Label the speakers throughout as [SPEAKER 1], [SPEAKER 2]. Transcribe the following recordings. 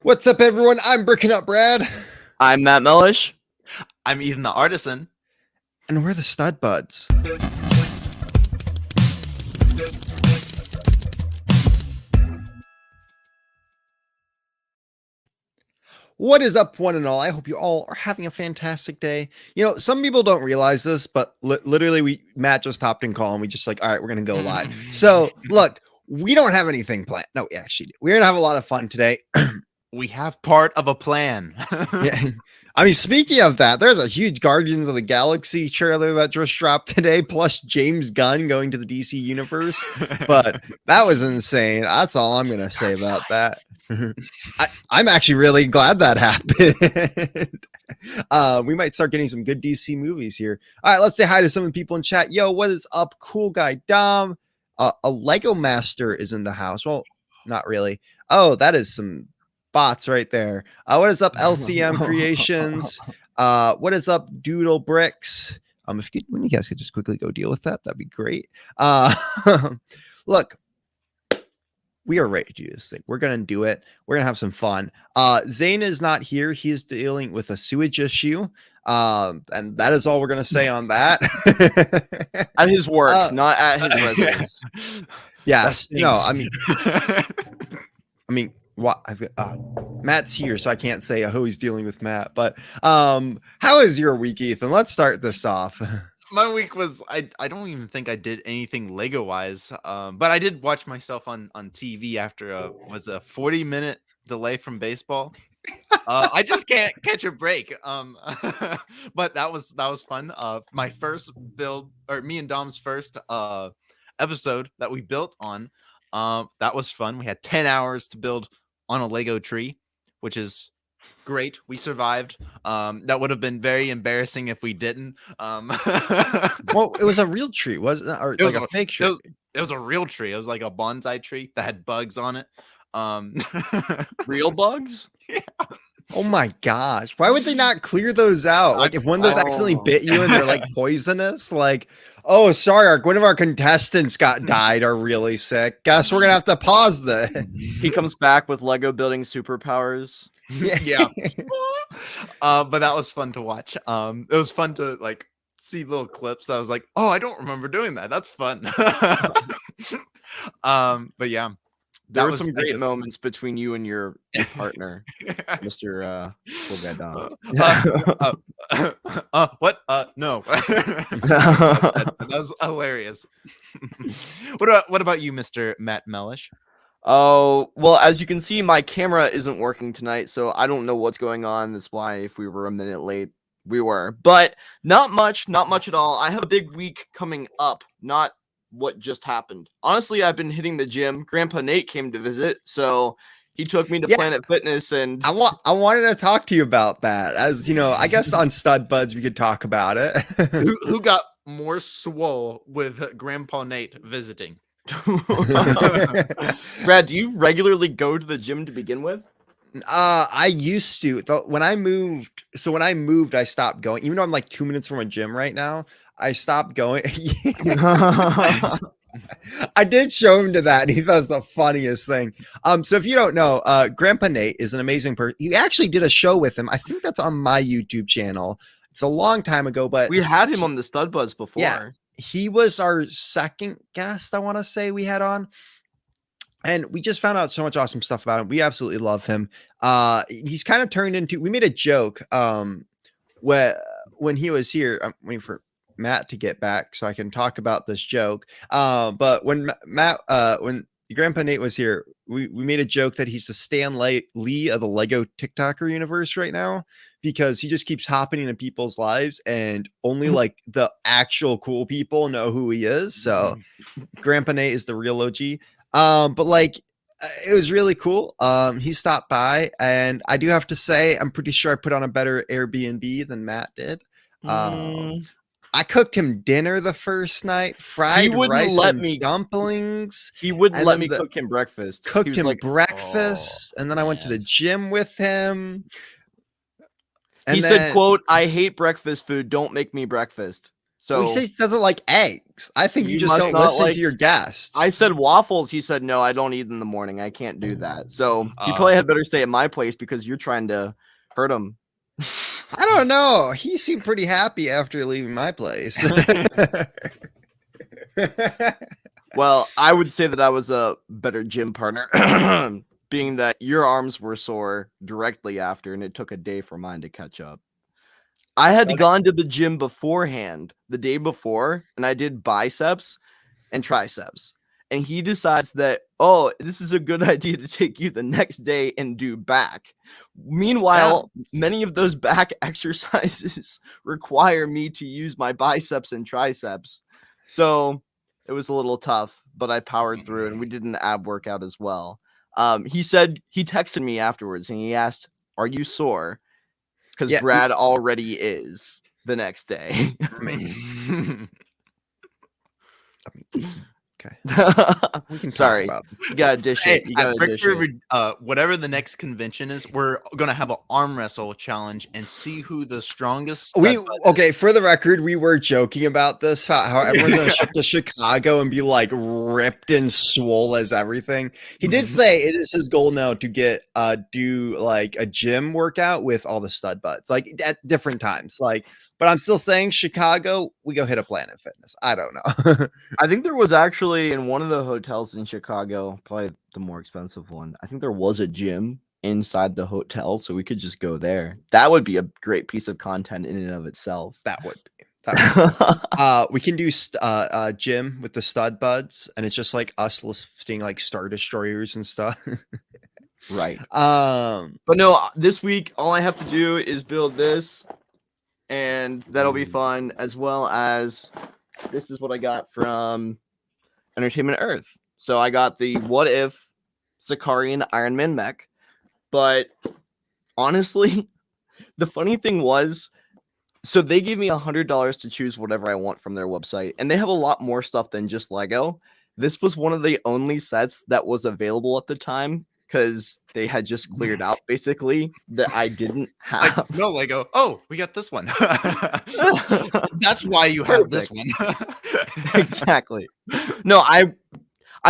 [SPEAKER 1] What's up, everyone? I'm BrickingUpBrad.
[SPEAKER 2] I'm Matt Mellish.
[SPEAKER 3] I'm Ethan the Artisan.
[SPEAKER 1] And we're the Stud Buds. What is up, one and all? I hope you all are having a fantastic day. You know, some people don't realize this, but literally, Matt just hopped in call and we just like, all right, we're going to go live. So, look, we don't have anything planned. No, we actually do. We're going to have a lot of fun today.
[SPEAKER 3] We have part of a plan.
[SPEAKER 1] Yeah. I mean, speaking of that, there's a huge Guardians of the Galaxy trailer that just dropped today, plus James Gunn going to the DC universe. But that was insane. That's all I'm going to say about that. I'm actually really glad that happened. We might start getting some good DC movies here. All right, let's say hi to some of the people in chat. Yo, what is up? Cool guy Dom. A Lego Master is in the house. Well, not really. Oh, that is some bots right there. What is up, LCM Creations? What is up, Doodle Bricks? When you guys could just quickly go deal with that, that'd be great. Look, we are ready to do this thing. We're gonna do it. We're gonna have some fun. Zane is not here. He is dealing with a sewage issue. And that is all we're gonna say on that.
[SPEAKER 2] At his work, not at his residence.
[SPEAKER 1] Yeah, no, I mean, what? Matt's here, so I can't say oh he's dealing with Matt. But how is your week, Ethan? Let's start this off.
[SPEAKER 3] My week was I don't even think I did anything Lego wise. But I did watch myself on TV after a 40-minute delay from baseball. I just can't catch a break. But that was fun. My first build, or me and Dom's first episode that we built on. That was fun. We had 10 hours to build on a Lego tree, which is great. We survived. That would have been very embarrassing if we didn't.
[SPEAKER 1] Well, it was a real tree, wasn't it? Or it was like a fake tree.
[SPEAKER 3] It was a real tree. It was like a bonsai tree that had bugs on it.
[SPEAKER 2] Real bugs?
[SPEAKER 3] Yeah.
[SPEAKER 1] Oh my gosh. Why would they not clear those out? Like if one of those accidentally bit you and they're like poisonous, like, oh, sorry, one of our contestants died or really sick. Guess we're gonna have to pause this.
[SPEAKER 2] He comes back with Lego building superpowers.
[SPEAKER 3] Yeah. But that was fun to watch. It was fun to like see little clips. I was like, oh, I don't remember doing that. That's fun. But yeah.
[SPEAKER 2] There were some great moments between you and your partner, Mr.
[SPEAKER 3] What? No. That was hilarious. What about you, Mr. Matt Mellish?
[SPEAKER 2] Oh, well, as you can see, my camera isn't working tonight, so I don't know what's going on. That's why if we were a minute late, we were. But not much at all. I have a big week coming up, not what just happened. Honestly, I've been hitting the gym. Grandpa Nate came to visit, so he took me to Planet Fitness, and
[SPEAKER 1] I wanted to talk to you about that. As you know, I guess on Stud Buds we could talk about it.
[SPEAKER 3] who got more swole with Grandpa Nate visiting?
[SPEAKER 2] Brad, do you regularly go to the gym to begin with?
[SPEAKER 1] I used to. When I moved, I stopped going. Even though I'm like 2 minutes from a gym right now, I stopped going. I did show him to that, and he thought it was the funniest thing. So if you don't know, Grandpa Nate is an amazing person. He actually did a show with him. I think that's on my YouTube channel. It's a long time ago, but
[SPEAKER 2] we had him on the Stud Buds before.
[SPEAKER 1] Yeah, he was our second guest, I want to say, we had on. And we just found out so much awesome stuff about him. We absolutely love him. He's kind of turned into, we made a joke when he was here. I'm waiting for Matt to get back so I can talk about this joke. But when when Grandpa Nate was here, we made a joke that he's the Stan Lee of the Lego TikToker universe right now, because he just keeps hopping into people's lives and only like the actual cool people know who he is. So Grandpa Nate is the real OG. But like it was really cool. He stopped by, and I do have to say, I'm pretty sure I put on a better Airbnb than Matt did. I cooked him dinner the first night, fried rice and dumplings.
[SPEAKER 2] He wouldn't let me cook him breakfast.
[SPEAKER 1] Cooked him breakfast, and then I went to the gym with him.
[SPEAKER 2] And he said, quote, "I hate breakfast food. Don't make me breakfast." So
[SPEAKER 1] he says he doesn't like eggs. I think you
[SPEAKER 2] You
[SPEAKER 1] just
[SPEAKER 2] must
[SPEAKER 1] don't
[SPEAKER 2] not
[SPEAKER 1] listen
[SPEAKER 2] like-
[SPEAKER 1] to your guests.
[SPEAKER 2] I said waffles. He said, no, I don't eat in the morning. I can't do that. So he probably had better stay at my place because you're trying to hurt him.
[SPEAKER 1] I don't know. He seemed pretty happy after leaving my place.
[SPEAKER 2] Well, I would say that I was a better gym partner, being that your arms were sore directly after, and it took a day for mine to catch up. I had gone to the gym beforehand, the day before, and I did biceps and triceps. And he decides that, oh, this is a good idea to take you the next day and do back. Meanwhile, many of those back exercises require me to use my biceps and triceps. So it was a little tough, but I powered through, and we did an ab workout as well. He texted me afterwards and he asked, "Are you sore?" Because Brad already is the next day.
[SPEAKER 1] Okay. We can
[SPEAKER 2] Sorry.
[SPEAKER 1] talk about
[SPEAKER 2] You gotta dish it. You gotta dish it.
[SPEAKER 3] Whatever the next convention is, we're gonna have an arm wrestle challenge and see who the strongest.
[SPEAKER 1] Okay, for the record, we were joking about this. How everyone's gonna ship to Chicago and be like ripped and swole as everything. He did say it is his goal now to get do like a gym workout with all the stud butts, like at different times. But I'm still saying Chicago, we go hit a Planet Fitness. I don't know.
[SPEAKER 2] I think there was actually in one of the hotels in Chicago, probably the more expensive one. I think there was a gym inside the hotel, so we could just go there. That would be a great piece of content in and of itself.
[SPEAKER 1] That would be. We can do gym with the stud buds, and it's just like us lifting like Star Destroyers and stuff.
[SPEAKER 2] Right. But no, this week all I have to do is build this, and that'll be fun, as well as this is what I got from Entertainment Earth. So I got the What If Zakarian Iron Man mech. But honestly, the funny thing was, so they gave me $100 to choose whatever I want from their website, and they have a lot more stuff than just Lego. This was one of the only sets that was available at the time, because they had just cleared out basically that I didn't have.
[SPEAKER 3] Like, no Lego. Oh, we got this one. That's why you have this one.
[SPEAKER 2] Exactly. No, I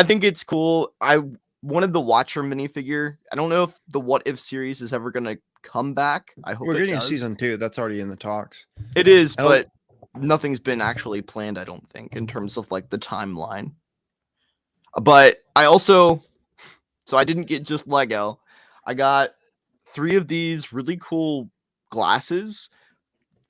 [SPEAKER 2] think it's cool. I wanted the Watcher minifigure. I don't know if the What If series is ever gonna come back. I hope
[SPEAKER 1] We're
[SPEAKER 2] it
[SPEAKER 1] getting a
[SPEAKER 2] does.
[SPEAKER 1] season 2. That's already in the talks.
[SPEAKER 2] It is, but nothing's been actually planned, I don't think, in terms of like the timeline. But I also, so I didn't get just Lego. I got 3 of these really cool glasses.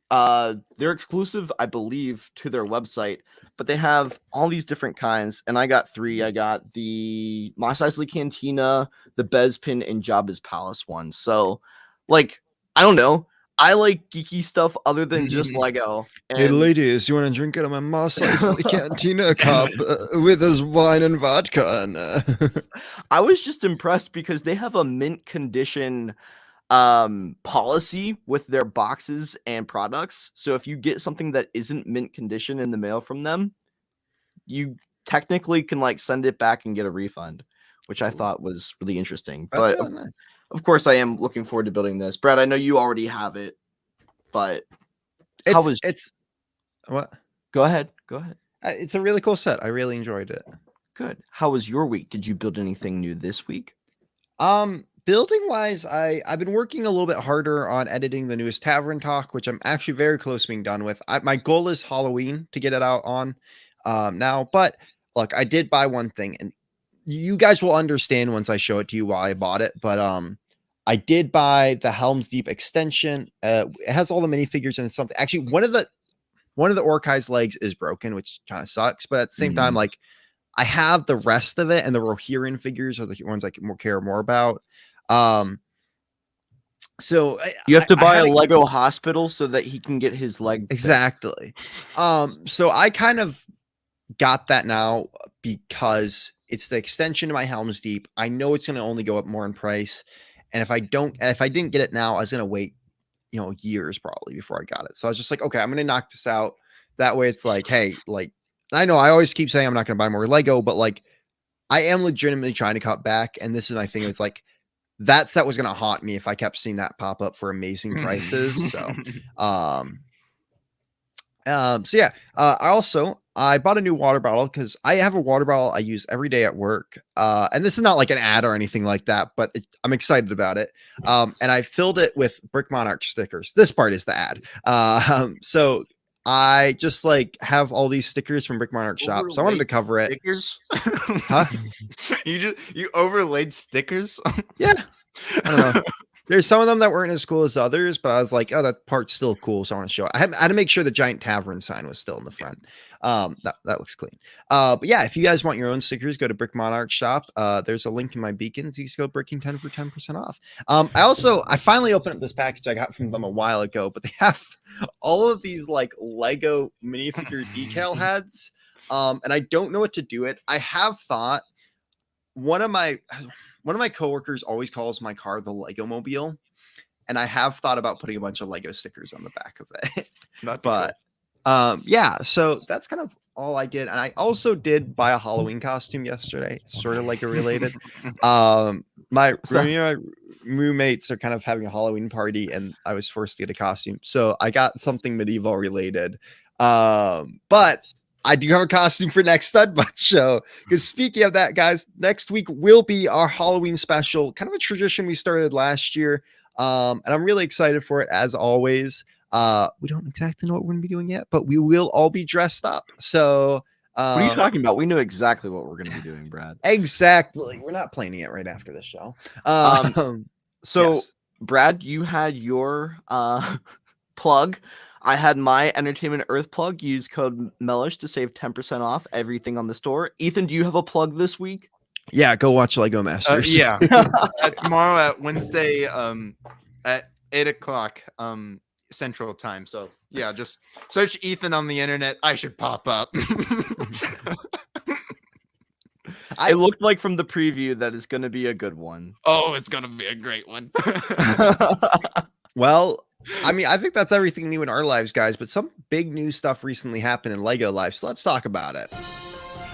[SPEAKER 2] They're exclusive, I believe, to their website, but they have all these different kinds, and I got 3. I got the Mos Eisley Cantina, the Bespin, and Jabba's Palace one. So, like, I don't know. I like geeky stuff other than just Lego.
[SPEAKER 1] Hey,
[SPEAKER 2] and-
[SPEAKER 1] ladies, you want to drink out of my Mos Eisley Cantina cup with this wine and vodka? And,
[SPEAKER 2] I was just impressed because they have a mint condition policy with their boxes and products. So if you get something that isn't mint condition in the mail from them, you technically can like send it back and get a refund, which I thought was really interesting.
[SPEAKER 1] That's
[SPEAKER 2] But
[SPEAKER 1] really nice.
[SPEAKER 2] of course, I am looking forward to building this. Brad, I know you already have it, but how was?
[SPEAKER 1] It's what?
[SPEAKER 2] Go ahead.
[SPEAKER 1] It's a really cool set. I really enjoyed it.
[SPEAKER 2] Good. How was your week? Did you build anything new this week?
[SPEAKER 1] Building wise, I've been working a little bit harder on editing the newest Tavern Talk, which I'm actually very close to being done with. My goal is Halloween to get it out on now, but look, I did buy one thing, and you guys will understand once I show it to you why I bought it. But I did buy the Helm's Deep extension. It has all the minifigures and something. Actually, one of the Orkai's legs is broken, which kind of sucks. But at the same time, like I have the rest of it, and the Rohirrim figures are the ones I care more about. So
[SPEAKER 2] You have to buy a Lego hospital so that he can get his leg fixed.
[SPEAKER 1] exactly. So I kind of got that now because it's the extension to my Helm's Deep. I know it's going to only go up more in price, and if I didn't get it now, I was going to wait, years probably before I got it. So I was just like, okay, I'm going to knock this out. That way, it's like, hey, like I know I always keep saying I'm not going to buy more Lego, but like I am legitimately trying to cut back, and this is my thing. It's like that set was going to haunt me if I kept seeing that pop up for amazing prices. So, So yeah, I bought a new water bottle because I have a water bottle I use every day at work. And this is not like an ad or anything like that, but I'm excited about it. And I filled it with Brick Monarch stickers. This part is the ad. So I just like have all these stickers from Brick Monarch shop. So I wanted to cover it.
[SPEAKER 3] Stickers?
[SPEAKER 1] Huh?
[SPEAKER 3] You overlaid stickers?
[SPEAKER 1] Yeah. I don't know. There's some of them that weren't as cool as others, but I was like, oh, that part's still cool, so I want to show it. I had to make sure the giant tavern sign was still in the front. That looks clean. But yeah, if you guys want your own stickers, go to Brick Monarch shop. There's a link in my beacons. You can go Bricking 10 for 10% off. I finally opened up this package I got from them a while ago, but they have all of these like Lego minifigure decal heads. And I don't know what to do it. I have thought one of my coworkers always calls my car the Lego Mobile, and I have thought about putting a bunch of Lego stickers on the back of it. But yeah, so that's kind of all I did. And I also did buy a Halloween costume yesterday, sort of Lego related. My roommates are kind of having a Halloween party, and I was forced to get a costume, so I got something medieval related. But I do have a costume for next Studbutt show. Because speaking of that, guys, next week will be our Halloween special, kind of a tradition we started last year. And I'm really excited for it, as always. We don't exactly know what we're going to be doing yet, but we will all be dressed up. So
[SPEAKER 2] what are you talking about? We know exactly what we're going to be doing, Brad.
[SPEAKER 1] Exactly. We're not planning it right after this show.
[SPEAKER 2] So,
[SPEAKER 1] yes.
[SPEAKER 2] Brad, you had your plug. I had my Entertainment Earth plug. Use code Mellish to save 10% off everything on the store. Ethan, do you have a plug this week?
[SPEAKER 1] Yeah, go watch Lego Masters.
[SPEAKER 3] Yeah. Tomorrow at Wednesday at 8:00 Central Time. So yeah, just search Ethan on the internet. I should pop up.
[SPEAKER 2] It looked like from the preview that it's going to be a good one.
[SPEAKER 3] Oh, it's going to be a great one.
[SPEAKER 1] Well, I mean, I think that's everything new in our lives, guys, but some big new stuff recently happened in Lego life, so let's talk about it.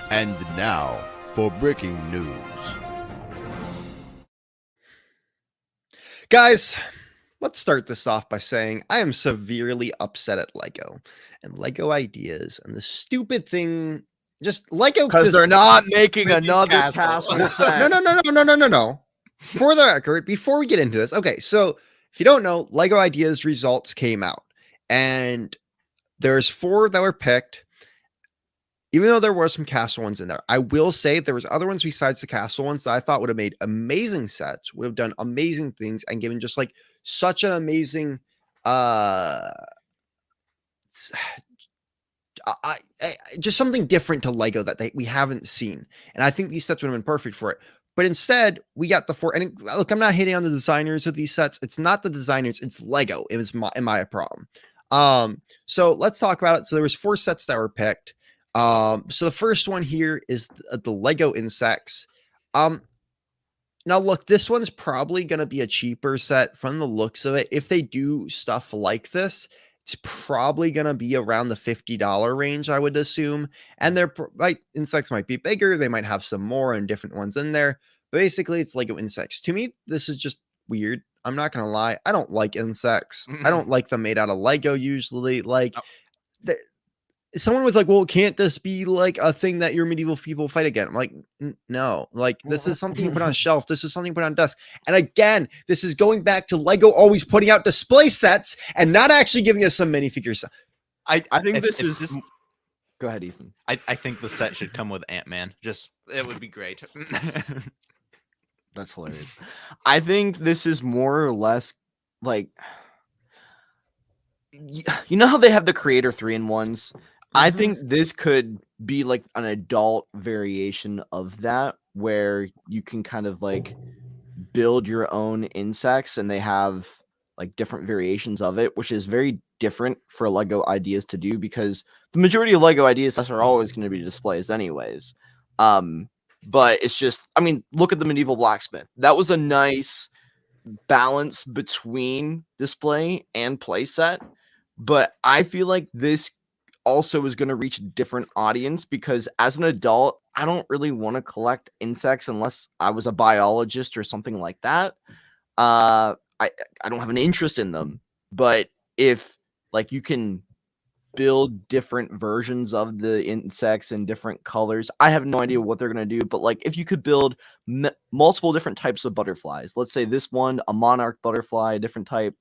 [SPEAKER 4] And now for breaking news.
[SPEAKER 1] Guys, let's start this off by saying I am severely upset at Lego and Lego ideas and the stupid thing. Just Lego,
[SPEAKER 2] because they're not making another castle.
[SPEAKER 1] No. For the record, before we get into this, okay, so if you don't know, Lego Ideas results came out, and there's 4 that were picked. Even though there were some castle ones in there, I will say there was other ones besides the castle ones that I thought would have made amazing sets, would have done amazing things, and given just like such an amazing just something different to Lego that we haven't seen. And I think these sets would have been perfect for it. But instead, we got the 4. And look, I'm not hating on the designers of these sets. It's not the designers, it's Lego. It was my problem. So let's talk about it. So there was 4 sets that were picked. So the first one here is the Lego insects. Now look, this one's probably going to be a cheaper set from the looks of it. If they do stuff like this, it's probably going to be around the $50 range, I would assume. And their insects might be bigger. They might have some more and different ones in there. But basically, it's Lego insects. To me, this is just weird. I'm not going to lie. I don't like insects. I don't like them made out of Lego usually. Like, someone was like, well, can't this be like a thing that your medieval people fight again? I'm like, no, like this is something you put on a shelf. This is something you put on a desk. And again, this is going back to Lego always putting out display sets and not actually giving us some minifigures.
[SPEAKER 2] I think this is. Go ahead, Ethan.
[SPEAKER 3] I think the set should come with Ant-Man. It would be great.
[SPEAKER 2] That's hilarious. I think this is more or less like, you know how they have the Creator 3-in-1s? I think this could be like an adult variation of that, where you can kind of like build your own insects, and they have like different variations of it, which is very different for Lego Ideas to do, because the majority of Lego Ideas are always going to be displays anyways. But it's just, I mean, look at the medieval blacksmith. That was a nice balance between display and playset. But I feel like this also is going to reach a different audience, because as an adult, I don't really want to collect insects unless I was a biologist or something like that. I don't have an interest in them. But if like you can build different versions of the insects in different colors. I have no idea what they're going to do, but like if you could build multiple different types of butterflies, let's say this one, a monarch butterfly, a different type,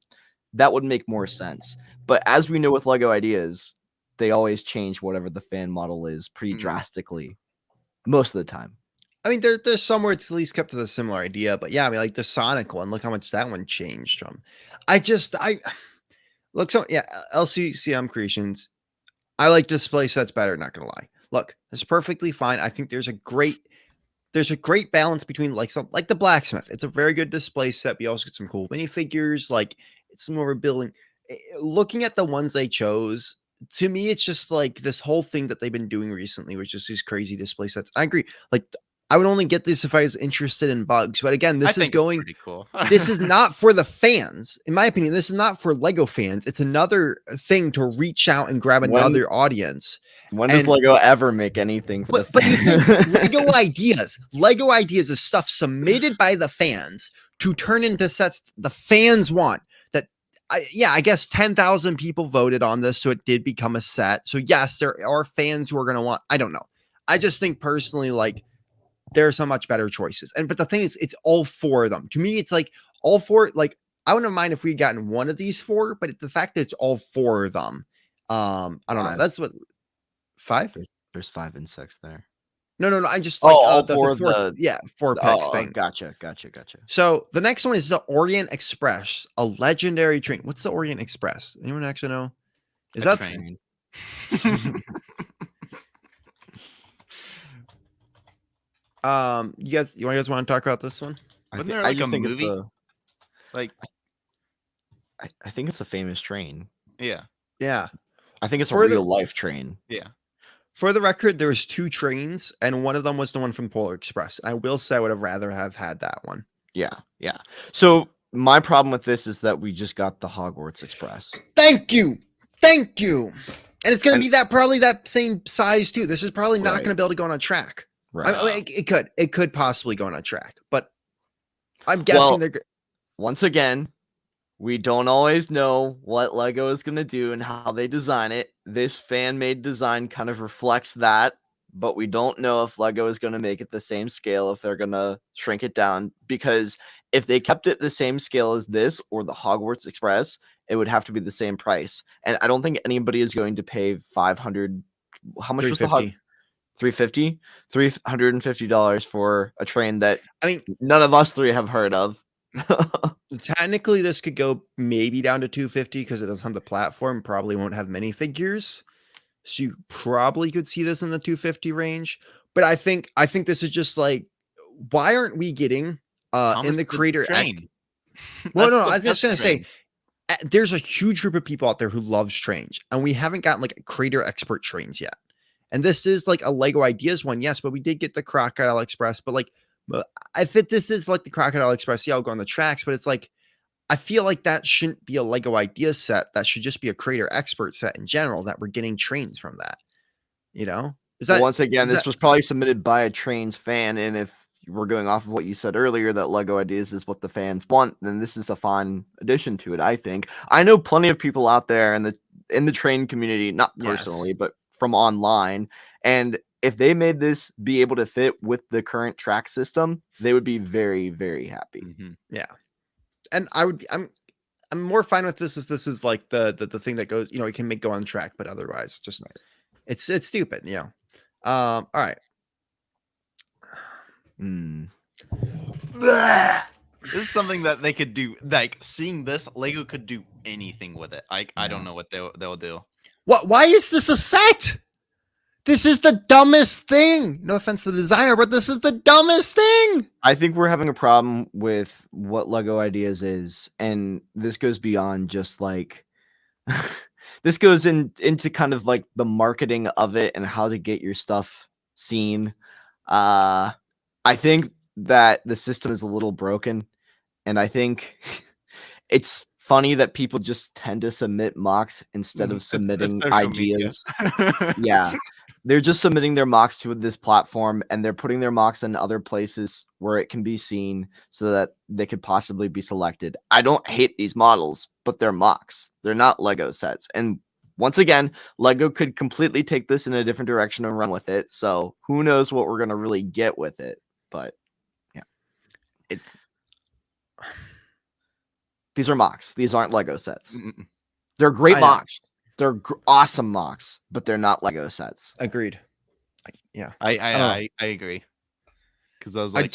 [SPEAKER 2] that would make more sense. But as we know with Lego Ideas, they always change whatever the fan model is pretty drastically most of the time.
[SPEAKER 1] I mean, there's somewhere it's at least kept to the similar idea, but yeah, I mean, like the Sonic one, look how much that one changed from. Look, so yeah, LCCM Creations. I like display sets better, not gonna lie. Look, it's perfectly fine. I think there's a great balance between like the blacksmith. It's a very good display set. We also get some cool minifigures, like it's more building. Looking at the ones they chose, to me, it's just like this whole thing that they've been doing recently, which is these crazy display sets. I agree. Like I would only get this if I was interested in bugs. But again, this is going
[SPEAKER 3] pretty cool.
[SPEAKER 1] This is not for the fans. In my opinion, this is not for Lego fans. It's another thing to reach out and grab another audience.
[SPEAKER 2] When does Lego ever make anything for
[SPEAKER 1] but you think Lego Ideas is stuff submitted by the fans to turn into sets the fans want. I guess 10,000 people voted on this, so it did become a set. So yes, there are fans who are going to want, I don't know. I just think personally, like, there are so much better choices. But the thing is, it's all four of them. To me, it's like all four, like, I wouldn't mind if we had gotten one of these four, but the fact that it's all four of them, I don't know. That's what, 5?
[SPEAKER 2] There's 5 insects there.
[SPEAKER 1] No. I'm just like four picks thing.
[SPEAKER 2] Gotcha.
[SPEAKER 1] So the next one is the Orient Express, a legendary train. What's the Orient Express? Anyone actually know? Is that
[SPEAKER 3] train?
[SPEAKER 1] You guys want to talk about this one?
[SPEAKER 3] Wasn't there like a movie?
[SPEAKER 2] I think it's a famous train.
[SPEAKER 3] Yeah.
[SPEAKER 2] I think it's a real life train.
[SPEAKER 3] Yeah.
[SPEAKER 1] For the record, there was 2 trains, and one of them was the one from Polar Express. I will say I would have rather have had that one.
[SPEAKER 2] Yeah. So my problem with this is that we just got the Hogwarts Express.
[SPEAKER 1] Thank you. And it's going to be probably that same size too. This is probably not going to be able to go on a track.
[SPEAKER 2] Right.
[SPEAKER 1] I mean, it could possibly go on a track, but I'm guessing they're.
[SPEAKER 2] Once again, we don't always know what Lego is going to do and how they design it. This fan-made design kind of reflects that, but we don't know if Lego is going to make it the same scale, if they're going to shrink it down, because if they kept it the same scale as this or the Hogwarts Express, it would have to be the same price. And I don't think anybody is going to pay $500. How much was the $350? $350 for a train that none of us three have heard of.
[SPEAKER 1] Technically, this could go maybe down to $250 because it doesn't have the platform. Probably won't have minifigures, so you probably could see this in the $250 range. But I think this is just like, why aren't we getting in the creator? Well, no, I was just gonna say, there's a huge group of people out there who loves trains, and we haven't gotten like creator expert trains yet. And this is like a Lego Ideas one, yes, but we did get the Crocodile Express. But like, I think this is like the Crocodile Express. Yeah, I'll go on the tracks, but it's like, I feel like that shouldn't be a Lego Ideas set. That should just be a creator expert set in general, that we're getting trains from that. You know?
[SPEAKER 2] Once again, this was probably submitted by a trains fan. And if we're going off of what you said earlier, that Lego Ideas is what the fans want, then this is a fun addition to it, I think. I know plenty of people out there in the train community, not personally, but from online. And if they made this be able to fit with the current track system, they would be very, very happy.
[SPEAKER 1] Mm-hmm. Yeah. And I'm more fine with this if this is like the thing that goes, it can go on track, but otherwise just it's stupid. Yeah. All right.
[SPEAKER 3] This is something that they could do. Like, seeing this, Lego could do anything with it. I don't know what they'll do.
[SPEAKER 1] Why is this a set? This is the dumbest thing. No offense to the designer, but this is the dumbest thing.
[SPEAKER 2] I think we're having a problem with what Lego Ideas is, and this goes beyond just like this goes into kind of like the marketing of it and how to get your stuff seen. I think that the system is a little broken, and I think it's funny that people just tend to submit mocks instead of submitting ideas. Yeah. They're just submitting their mocks to this platform, and they're putting their mocks in other places where it can be seen so that they could possibly be selected. I don't hate these models, but they're mocks. They're not Lego sets. And once again, Lego could completely take this in a different direction and run with it. So who knows what we're gonna really get with it? But yeah,
[SPEAKER 1] It's
[SPEAKER 2] these are mocks. These aren't Lego sets.
[SPEAKER 3] Mm-mm.
[SPEAKER 2] They're great
[SPEAKER 1] I know.
[SPEAKER 2] mocks. They're awesome mocks, but they're not Lego sets.
[SPEAKER 1] agreed. Yeah,
[SPEAKER 3] I agree. Because I was like,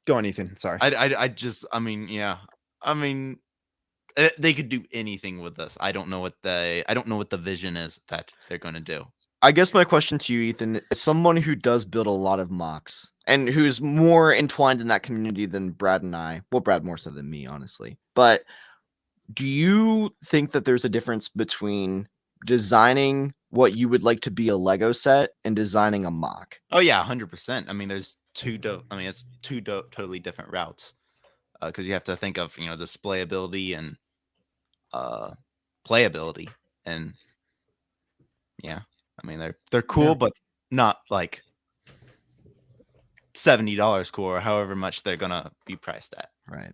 [SPEAKER 1] go on, Ethan. Sorry.
[SPEAKER 3] I mean, yeah. I mean, they could do anything with this. I don't know what the vision is that they're going to do.
[SPEAKER 2] I guess my question to you, Ethan, is someone who does build a lot of mocks and who's more entwined in that community than Brad and I. Well, Brad more so than me, honestly. But do you think that there's a difference between designing what you would like to be a Lego set and designing a mock?
[SPEAKER 3] Oh yeah, 100%. I mean, there's it's two totally different routes. Because you have to think of displayability and playability, and yeah, I mean they're cool,
[SPEAKER 1] Yeah.
[SPEAKER 3] but not like $70 cool or however much they're gonna be priced at.
[SPEAKER 2] Right.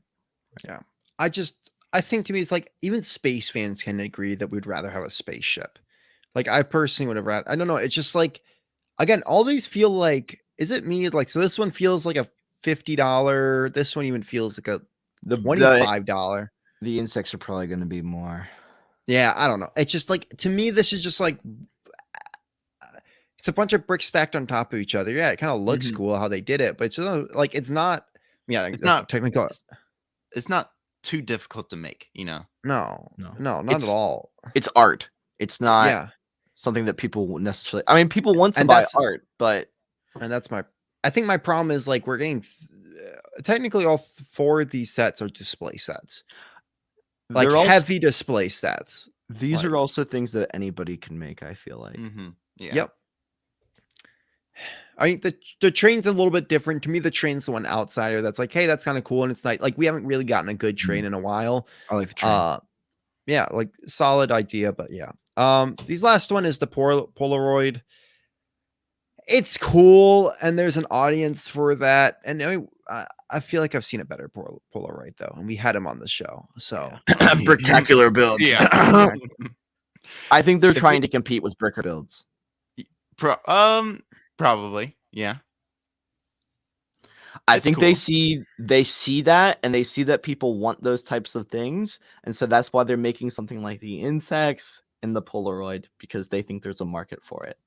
[SPEAKER 1] I think to me it's like even space fans can agree that we'd rather have a spaceship. Like I personally would have rather. I don't know. It's just like again, all these feel like. Is it me? Like so, this one feels like a $50. This one even feels like a $25.
[SPEAKER 2] The insects are probably going to be more.
[SPEAKER 1] Yeah, I don't know. It's just like to me, this is just like it's a bunch of bricks stacked on top of each other. Yeah, it kind of looks cool how they did it, but it's just, like it's not. Yeah,
[SPEAKER 3] It's not
[SPEAKER 1] technical.
[SPEAKER 3] It's not too difficult to make.
[SPEAKER 1] No,
[SPEAKER 2] No.
[SPEAKER 1] not
[SPEAKER 2] It's-
[SPEAKER 1] at all.
[SPEAKER 2] It's art. It's not
[SPEAKER 1] Yeah,
[SPEAKER 2] something that people will necessarily. I mean, people want to
[SPEAKER 1] And
[SPEAKER 2] buy
[SPEAKER 1] that's-
[SPEAKER 2] art, but
[SPEAKER 1] and that's my. I think my problem is like we're getting technically all four of these sets are display sets, like
[SPEAKER 2] they're also-
[SPEAKER 1] heavy display sets.
[SPEAKER 2] These
[SPEAKER 1] like-
[SPEAKER 2] are also things that anybody can make. I feel like.
[SPEAKER 3] Yeah.
[SPEAKER 1] Yep. I mean the train's a little bit different to me. The train's the one outsider that's like, hey, that's kind of cool, and it's like we haven't really gotten a good train in a while.
[SPEAKER 2] I like the train.
[SPEAKER 1] Yeah, like solid idea, but yeah. These last one is the Polaroid. It's cool, and there's an audience for that. And I mean, I feel like I've seen a better Polaroid though, and we had him on the show. So
[SPEAKER 2] Bricktacular builds.
[SPEAKER 3] Yeah.
[SPEAKER 2] I think they're trying to compete with Bricker builds.
[SPEAKER 3] Probably. Yeah.
[SPEAKER 2] I
[SPEAKER 3] It's
[SPEAKER 2] think
[SPEAKER 3] cool.
[SPEAKER 2] they see that, and they see that people want those types of things, and so that's why they're making something like the insects and the Polaroid, because they think there's a market for it.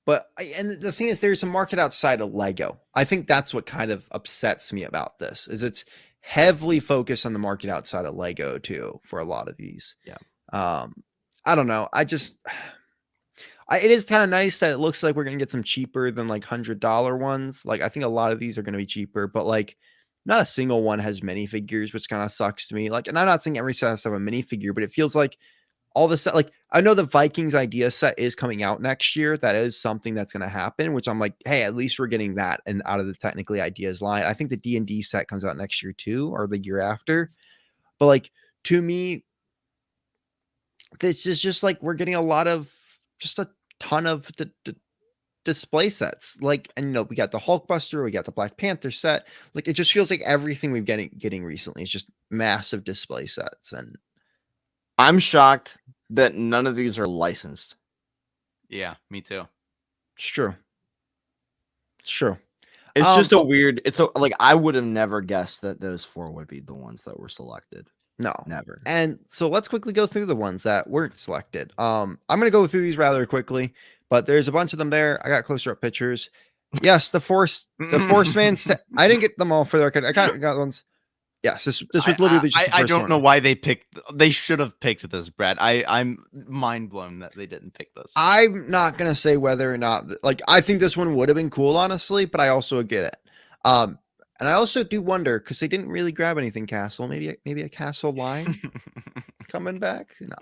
[SPEAKER 1] But and the thing is, there's a market outside of Lego. I think that's what kind of upsets me about this is it's heavily focused on the market outside of Lego too for a lot of these.
[SPEAKER 2] Yeah.
[SPEAKER 1] I don't know. It is kind of nice that it looks like we're gonna get some cheaper than like $100 ones. Like I think a lot of these are gonna be cheaper, but like not a single one has minifigures, which kind of sucks to me. Like, and I'm not saying every set has to have a minifigure, but it feels like all the set, like I know the Vikings idea set is coming out next year. That is something that's going to happen, which I'm like, hey, at least we're getting that and out of the technically ideas line. I think the D&D set comes out next year too, or the year after. But like to me, this is just like we're getting a ton of the display sets. Like, and we got the Hulkbuster, we got the Black Panther set. Like it just feels like everything we've getting recently is just massive display sets. And
[SPEAKER 2] I'm shocked that none of these are licensed.
[SPEAKER 3] Yeah, me too.
[SPEAKER 1] it's true. It's true.
[SPEAKER 2] It's just
[SPEAKER 1] but-
[SPEAKER 2] like I would have never guessed that those four would be the ones that were selected.
[SPEAKER 1] No.
[SPEAKER 2] Never.
[SPEAKER 1] And so let's quickly go through the ones that weren't selected. I'm going to go through these rather quickly, but there's a bunch of them there. I got closer up pictures. Yes, the Force Man. I didn't get them all for the record. I got ones. Yes, this was literally just the
[SPEAKER 3] I
[SPEAKER 1] first
[SPEAKER 3] don't
[SPEAKER 1] one.
[SPEAKER 3] know why they picked. They should have picked this, Brad. I'm mind blown that they didn't pick this.
[SPEAKER 1] I'm not going to say whether or not, like, I think this one would have been cool, honestly, but I also get it. And I also do wonder, because they didn't really grab anything Castle. Maybe a Castle line coming back. No.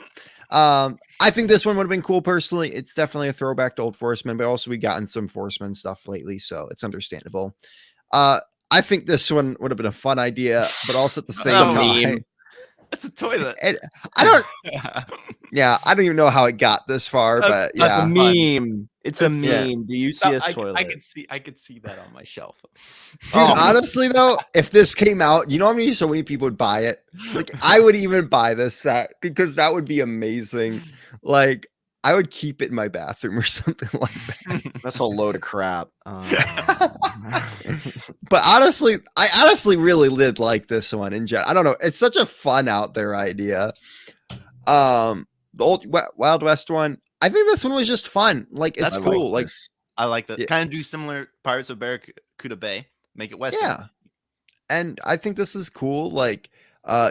[SPEAKER 1] I think this one would have been cool personally. It's definitely a throwback to old Forcemen, but also we've gotten some Forcemen stuff lately, so it's understandable. I think this one would have been a fun idea, but also at the same
[SPEAKER 3] a
[SPEAKER 1] time,
[SPEAKER 2] meme.
[SPEAKER 3] It's a toilet.
[SPEAKER 1] I don't even know how it got this far, but
[SPEAKER 3] That's
[SPEAKER 1] yeah.
[SPEAKER 2] The meme. It's a
[SPEAKER 3] It's-
[SPEAKER 2] meme. Do you see his
[SPEAKER 3] I
[SPEAKER 2] toilet?
[SPEAKER 3] could see that on my shelf.
[SPEAKER 1] Dude,
[SPEAKER 2] Oh.
[SPEAKER 1] honestly though, if this came out, you know how many so many people would buy it? Like I would even buy this set because that would be amazing. Like I would keep it in my bathroom or something like that.
[SPEAKER 2] That's a load of crap.
[SPEAKER 1] But honestly, I honestly really did like this one in general. I don't know. It's such a fun out there idea. The old Wild West one, I think this one was just fun. Like it's
[SPEAKER 3] That's
[SPEAKER 1] cool. Like
[SPEAKER 2] this.
[SPEAKER 3] I like that.
[SPEAKER 1] Yeah.
[SPEAKER 3] Kind of do similar Pirates of Barracuda Bay. Make it Western.
[SPEAKER 1] yeah. And I think this is cool. Like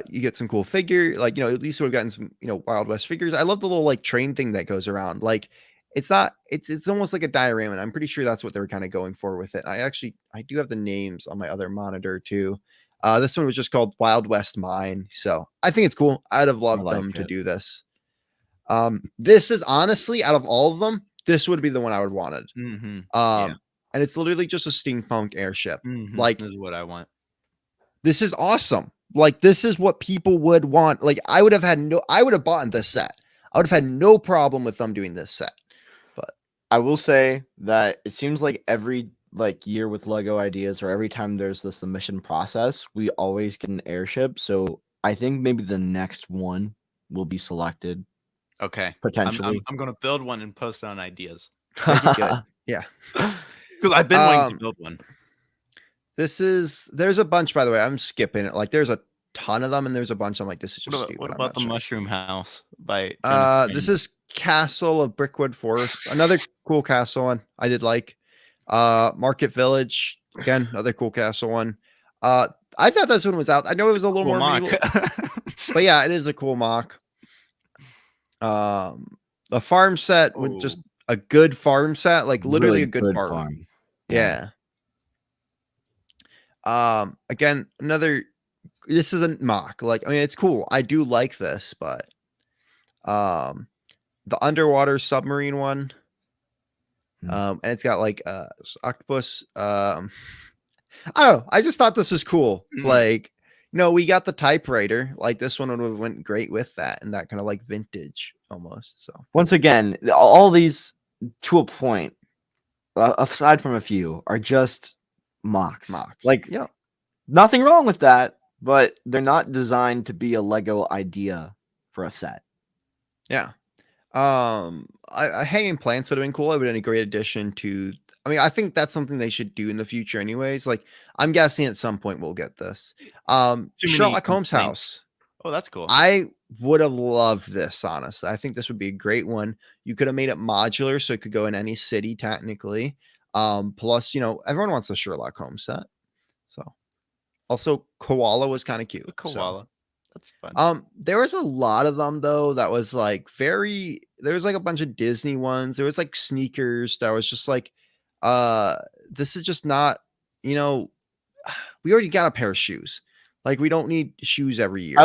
[SPEAKER 1] you get some cool figure, like at least we've gotten some, Wild West figures. I love the little like train thing that goes around. Like it's not it's almost like a diorama, and I'm pretty sure that's what they were kind of going for with it. I do have the names on my other monitor too. This one was just called Wild West Mine. So I think it's cool. I'd have loved
[SPEAKER 2] like
[SPEAKER 1] them to
[SPEAKER 2] it.
[SPEAKER 1] do this. This is honestly out of all of them, this would be the one I would wanted.
[SPEAKER 3] Mm-hmm.
[SPEAKER 1] And it's literally just a steampunk airship.
[SPEAKER 3] Mm-hmm.
[SPEAKER 1] Like
[SPEAKER 3] this is what I want.
[SPEAKER 1] this is awesome. Like this is what people would want. Like I would have bought this set. I would have had no problem with them doing this set. But
[SPEAKER 2] I will say that it seems like every year with Lego ideas, or every time there's this submission process, we always get an airship. So I think maybe the next one will be selected
[SPEAKER 3] Okay.
[SPEAKER 2] potentially.
[SPEAKER 3] I'm gonna build one and post on ideas
[SPEAKER 1] pretty good. Yeah.
[SPEAKER 3] because I've been wanting to build one.
[SPEAKER 1] There's a bunch, by the way. I'm skipping it. Like there's a ton of them, and there's a bunch. I'm like, this is just stupid.
[SPEAKER 3] What
[SPEAKER 1] I'm
[SPEAKER 3] about
[SPEAKER 1] not
[SPEAKER 3] the
[SPEAKER 1] sure.
[SPEAKER 3] Mushroom House by Ernest
[SPEAKER 1] This
[SPEAKER 3] Strain?
[SPEAKER 1] is Castle of Brickwood Forest. Another cool castle one I did like. Market Village, again, another cool castle one. I thought this one was out. I know it was a little
[SPEAKER 3] Cool
[SPEAKER 1] more
[SPEAKER 3] mock.
[SPEAKER 1] medieval, but yeah, it is a cool mock. The farm set with just a good farm set, like literally
[SPEAKER 2] Really
[SPEAKER 1] a good farm. Yeah. Again, this is a mock. Like, I mean, it's cool. I do like this, but the underwater submarine one. And it's got like octopus. I don't know. I just thought this was cool. Like, we got the typewriter. Like this one would have went great with that, and that kind of like vintage almost. So
[SPEAKER 2] Once again, all these to a point, aside from a few, are just mocks. Like,
[SPEAKER 1] yeah,
[SPEAKER 2] nothing wrong with that, but they're not designed to be a Lego idea for a set.
[SPEAKER 1] yeah. Hanging plants would have been cool. It would have been a great addition to. I mean, I think that's something they should do in the future, anyways. Like, I'm guessing at some point we'll get this.
[SPEAKER 3] many
[SPEAKER 1] Sherlock Holmes
[SPEAKER 3] complaints.
[SPEAKER 1] house.
[SPEAKER 3] Oh, that's cool.
[SPEAKER 1] I would have loved this, honestly. I think this would be a great one. You could have made it modular so it could go in any city, technically. Plus, everyone wants a Sherlock Holmes set. So, also, Koala was kind of cute.
[SPEAKER 3] The koala. That's fun.
[SPEAKER 1] There was a lot of them though. That was like there was like a bunch of Disney ones. There was like sneakers that was just like, this is just not, we already got a pair of shoes. Like we don't need shoes every year.
[SPEAKER 2] I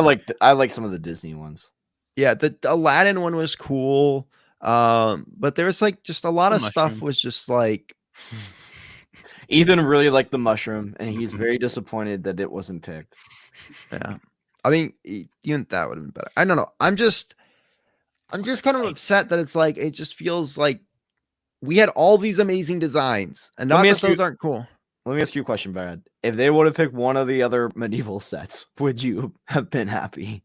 [SPEAKER 2] like some of the Disney ones.
[SPEAKER 1] Yeah, the Aladdin one was cool. But there was like just a lot
[SPEAKER 3] The
[SPEAKER 1] of stuff
[SPEAKER 3] mushroom.
[SPEAKER 1] was just like,
[SPEAKER 2] Ethan really liked the mushroom, and he's very disappointed that it wasn't picked.
[SPEAKER 1] yeah. I mean, even that would have been better. I don't know. I'm just kind of upset that it's like it just feels like we had all these amazing designs, and
[SPEAKER 2] Let
[SPEAKER 1] not
[SPEAKER 2] me
[SPEAKER 1] that
[SPEAKER 2] ask you-
[SPEAKER 1] those aren't cool.
[SPEAKER 2] Let me ask you a question, Brad. If they would have picked one of the other medieval sets, would you have been happy?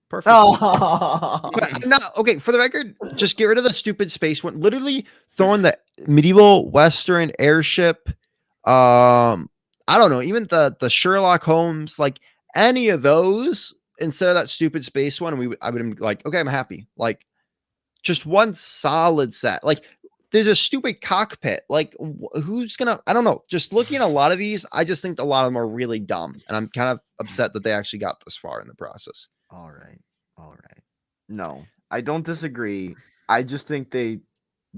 [SPEAKER 1] Perfect.
[SPEAKER 2] Oh,
[SPEAKER 1] But not okay. For the record, just get rid of the stupid space one. Literally throwing the medieval Western airship. I don't know. Even the Sherlock Holmes, like any of those, instead of that stupid space one, I would have been like, okay, I'm happy. Like, just one solid set. Like, there's a stupid cockpit. Like, who's gonna? I don't know. Just looking at a lot of these, I just think a lot of them are really dumb, and I'm kind of upset that they actually got this far in the process.
[SPEAKER 2] all right. No, I don't disagree. I just think they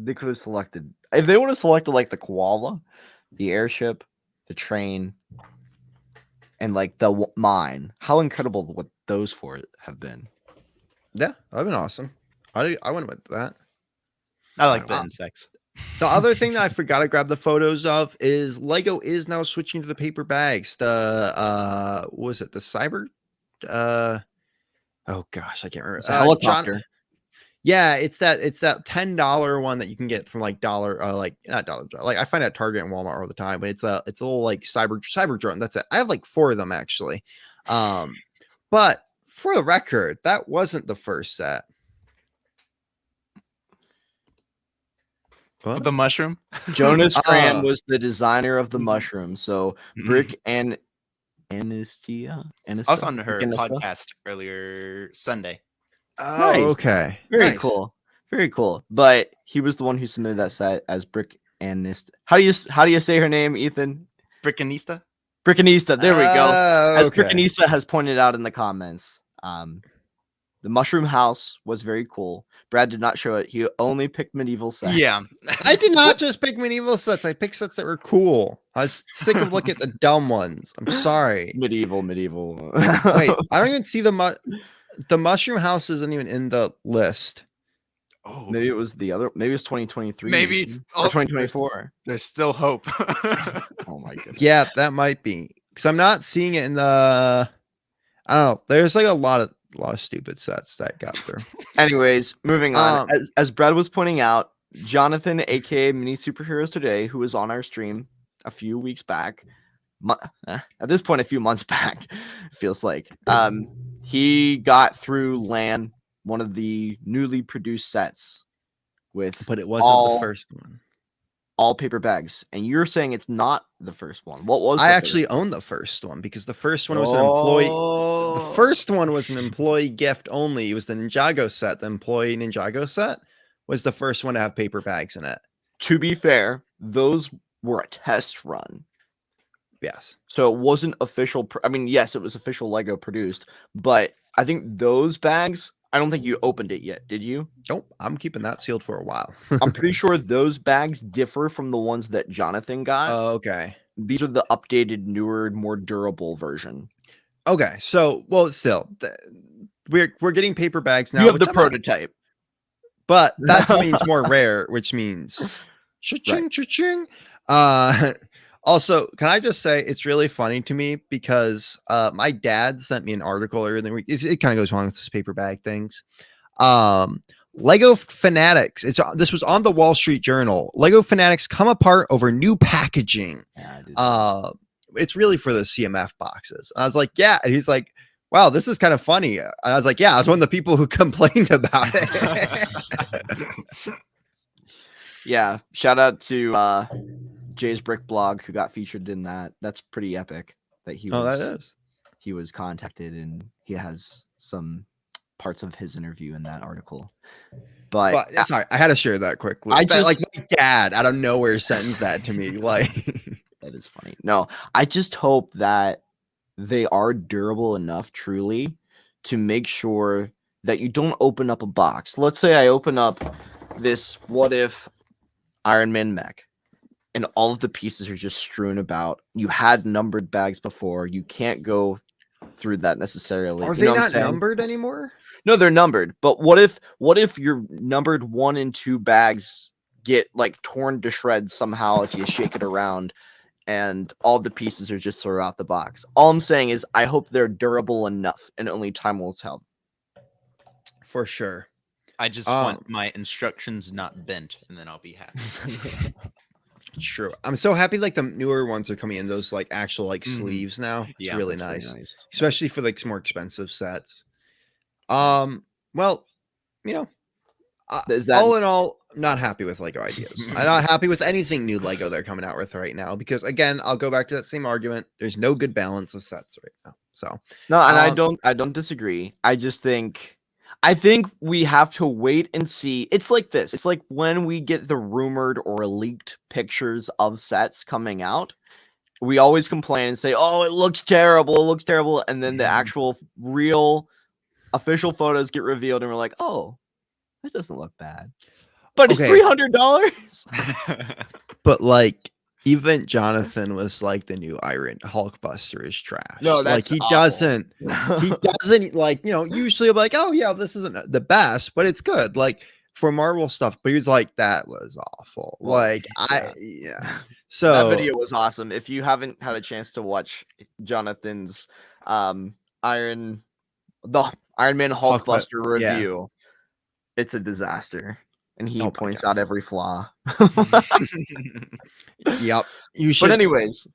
[SPEAKER 2] could have selected. If they would have selected like the koala, the airship, the train, and like the mine, how incredible would those four have been?
[SPEAKER 1] Yeah, that'd been awesome. I went with that.
[SPEAKER 3] I like the insects.
[SPEAKER 1] The other thing that I forgot to grab the photos of is Lego is now switching to the paper bags. The what was it? The cyber oh gosh, I can't remember.
[SPEAKER 2] It's a helicopter.
[SPEAKER 1] Yeah, it's that $10 one that you can get from like dollar like not Dollar General. Like I find it at Target and Walmart all the time, but it's a little like cyber drone. That's it. I have like 4 of them actually. But for the record, that wasn't the first set. What?
[SPEAKER 3] The mushroom.
[SPEAKER 2] Jonas Tran
[SPEAKER 1] Uh,
[SPEAKER 2] was the designer of the mushroom. So Brick and Anistia.
[SPEAKER 3] I was on her
[SPEAKER 2] Anista?
[SPEAKER 3] podcast earlier Sunday.
[SPEAKER 1] Oh,
[SPEAKER 2] Nice.
[SPEAKER 1] okay.
[SPEAKER 2] Very
[SPEAKER 1] Nice.
[SPEAKER 2] cool. Very cool. But he was the one who submitted that set as Brick Anist. How do you say her name, Ethan?
[SPEAKER 3] Brickinista.
[SPEAKER 2] Brickinista. There we go. As
[SPEAKER 1] Okay.
[SPEAKER 2] Brickinista has pointed out in the comments, the mushroom house was very cool. Brad did not show it. He only picked medieval sets.
[SPEAKER 3] Yeah.
[SPEAKER 1] I did not just pick medieval sets. I picked sets that were cool. I was sick of looking at the dumb ones. I'm sorry.
[SPEAKER 2] Medieval.
[SPEAKER 1] Wait, I don't even see the mushroom house isn't even in the list.
[SPEAKER 3] Oh,
[SPEAKER 2] Maybe it was the other. Maybe it's 2023.
[SPEAKER 3] Maybe.
[SPEAKER 2] or 2024.
[SPEAKER 3] There's still hope.
[SPEAKER 2] Oh my goodness.
[SPEAKER 1] Yeah, that might be because I'm not seeing it in the. I don't know. There's like a lot of stupid sets that got through.
[SPEAKER 2] Anyways, moving on. As Brad was pointing out, Jonathan, aka Mini Superheroes Today, who was on our stream a few weeks back, at this point, a few months back, it feels like, he got through LAN, one of the newly produced sets with,
[SPEAKER 1] But it wasn't the first one.
[SPEAKER 2] all paper bags. And you're saying it's not the first one. What was?
[SPEAKER 1] I
[SPEAKER 2] the
[SPEAKER 1] actually
[SPEAKER 2] first
[SPEAKER 1] own the first one because the first one was an employee. The first one was an employee gift only. It was the Ninjago set. The employee Ninjago set was the first one to have paper bags in it.
[SPEAKER 2] To be fair, those were a test run.
[SPEAKER 1] Yes.
[SPEAKER 2] So it wasn't official. I mean, yes, it was official Lego produced, but I think those bags, I don't think you opened it yet. Did you?
[SPEAKER 1] Nope. I'm keeping that sealed for a while.
[SPEAKER 2] I'm pretty sure those bags differ from the ones that Jonathan got.
[SPEAKER 1] Oh, okay.
[SPEAKER 2] These are the updated, newer, more durable version.
[SPEAKER 1] Okay. So, well, still, we're getting paper bags now.
[SPEAKER 2] You have
[SPEAKER 1] which
[SPEAKER 2] the
[SPEAKER 1] I'm not-
[SPEAKER 2] prototype.
[SPEAKER 1] but that means more rare, which means cha-ching, cha-ching. Also, can I just say it's really funny to me because my dad sent me an article earlier in the week. It kind of goes along with this paper bag things. Lego Fanatics. This was on the Wall Street Journal. Lego Fanatics come apart over new packaging. It's really for the CMF boxes. And I was like, yeah. And he's like, wow, this is kind of funny. And I was like, yeah, I was one of the people who complained about it.
[SPEAKER 2] Yeah. Shout out to Jay's Brick blog who got featured in that. That's pretty epic that he was.
[SPEAKER 1] That is.
[SPEAKER 2] He was contacted and he has some parts of his interview in that article. But
[SPEAKER 1] sorry, I had to share that quickly.
[SPEAKER 2] Like
[SPEAKER 1] my dad out of nowhere sends that to me. Like
[SPEAKER 2] that is funny. No, I just hope that they are durable enough truly to make sure that you don't open up a box. Let's say I open up this what if Iron Man mech and all of the pieces are just strewn about. You had numbered bags before. You can't go through that necessarily.
[SPEAKER 1] Are
[SPEAKER 2] You
[SPEAKER 1] they
[SPEAKER 2] know what I'm
[SPEAKER 1] not
[SPEAKER 2] saying?
[SPEAKER 1] numbered anymore?
[SPEAKER 2] No, they're numbered. But what if your numbered 1 and 2 bags get like torn to shreds somehow if you shake it around and all the pieces are just thrown out the box? All I'm saying is I hope they're durable enough and only time will tell.
[SPEAKER 1] For sure.
[SPEAKER 3] I just want my instructions not bent, and then I'll be happy.
[SPEAKER 1] True. I'm so happy like the newer ones are coming in those like actual like sleeves now. It's
[SPEAKER 3] Yeah,
[SPEAKER 1] really
[SPEAKER 2] That's
[SPEAKER 1] nice.
[SPEAKER 2] very nice.
[SPEAKER 1] Especially for like some more expensive sets. Well, you know,
[SPEAKER 2] Is that
[SPEAKER 1] all in all, I'm not happy with Lego ideas. I'm not happy with anything new Lego they're coming out with right now because again, I'll go back to that same argument. There's no good balance of sets right now. So
[SPEAKER 2] no, and I don't disagree. I think we have to wait and see. It's like this. It's like when we get the rumored or leaked pictures of sets coming out, we always complain and say, "Oh, it looks terrible. It looks terrible." And then the actual real official photos get revealed and we're like, "Oh, that doesn't look bad." But it's
[SPEAKER 1] Okay.
[SPEAKER 2] $300.
[SPEAKER 1] But like even Jonathan was like the new Iron Hulkbuster is trash.
[SPEAKER 2] No, that's
[SPEAKER 1] like he
[SPEAKER 2] awful.
[SPEAKER 1] doesn't like, usually I'm like, oh yeah, this isn't the best, but it's good. Like for Marvel stuff, but he was like, that was awful.
[SPEAKER 2] Well,
[SPEAKER 1] So
[SPEAKER 2] that video was awesome. If you haven't had a chance to watch Jonathan's Iron Man Hulkbuster review, It's a disaster, and he
[SPEAKER 1] Oh my
[SPEAKER 2] points
[SPEAKER 1] God.
[SPEAKER 2] out every flaw.
[SPEAKER 1] Yep. You should.
[SPEAKER 2] But anyways,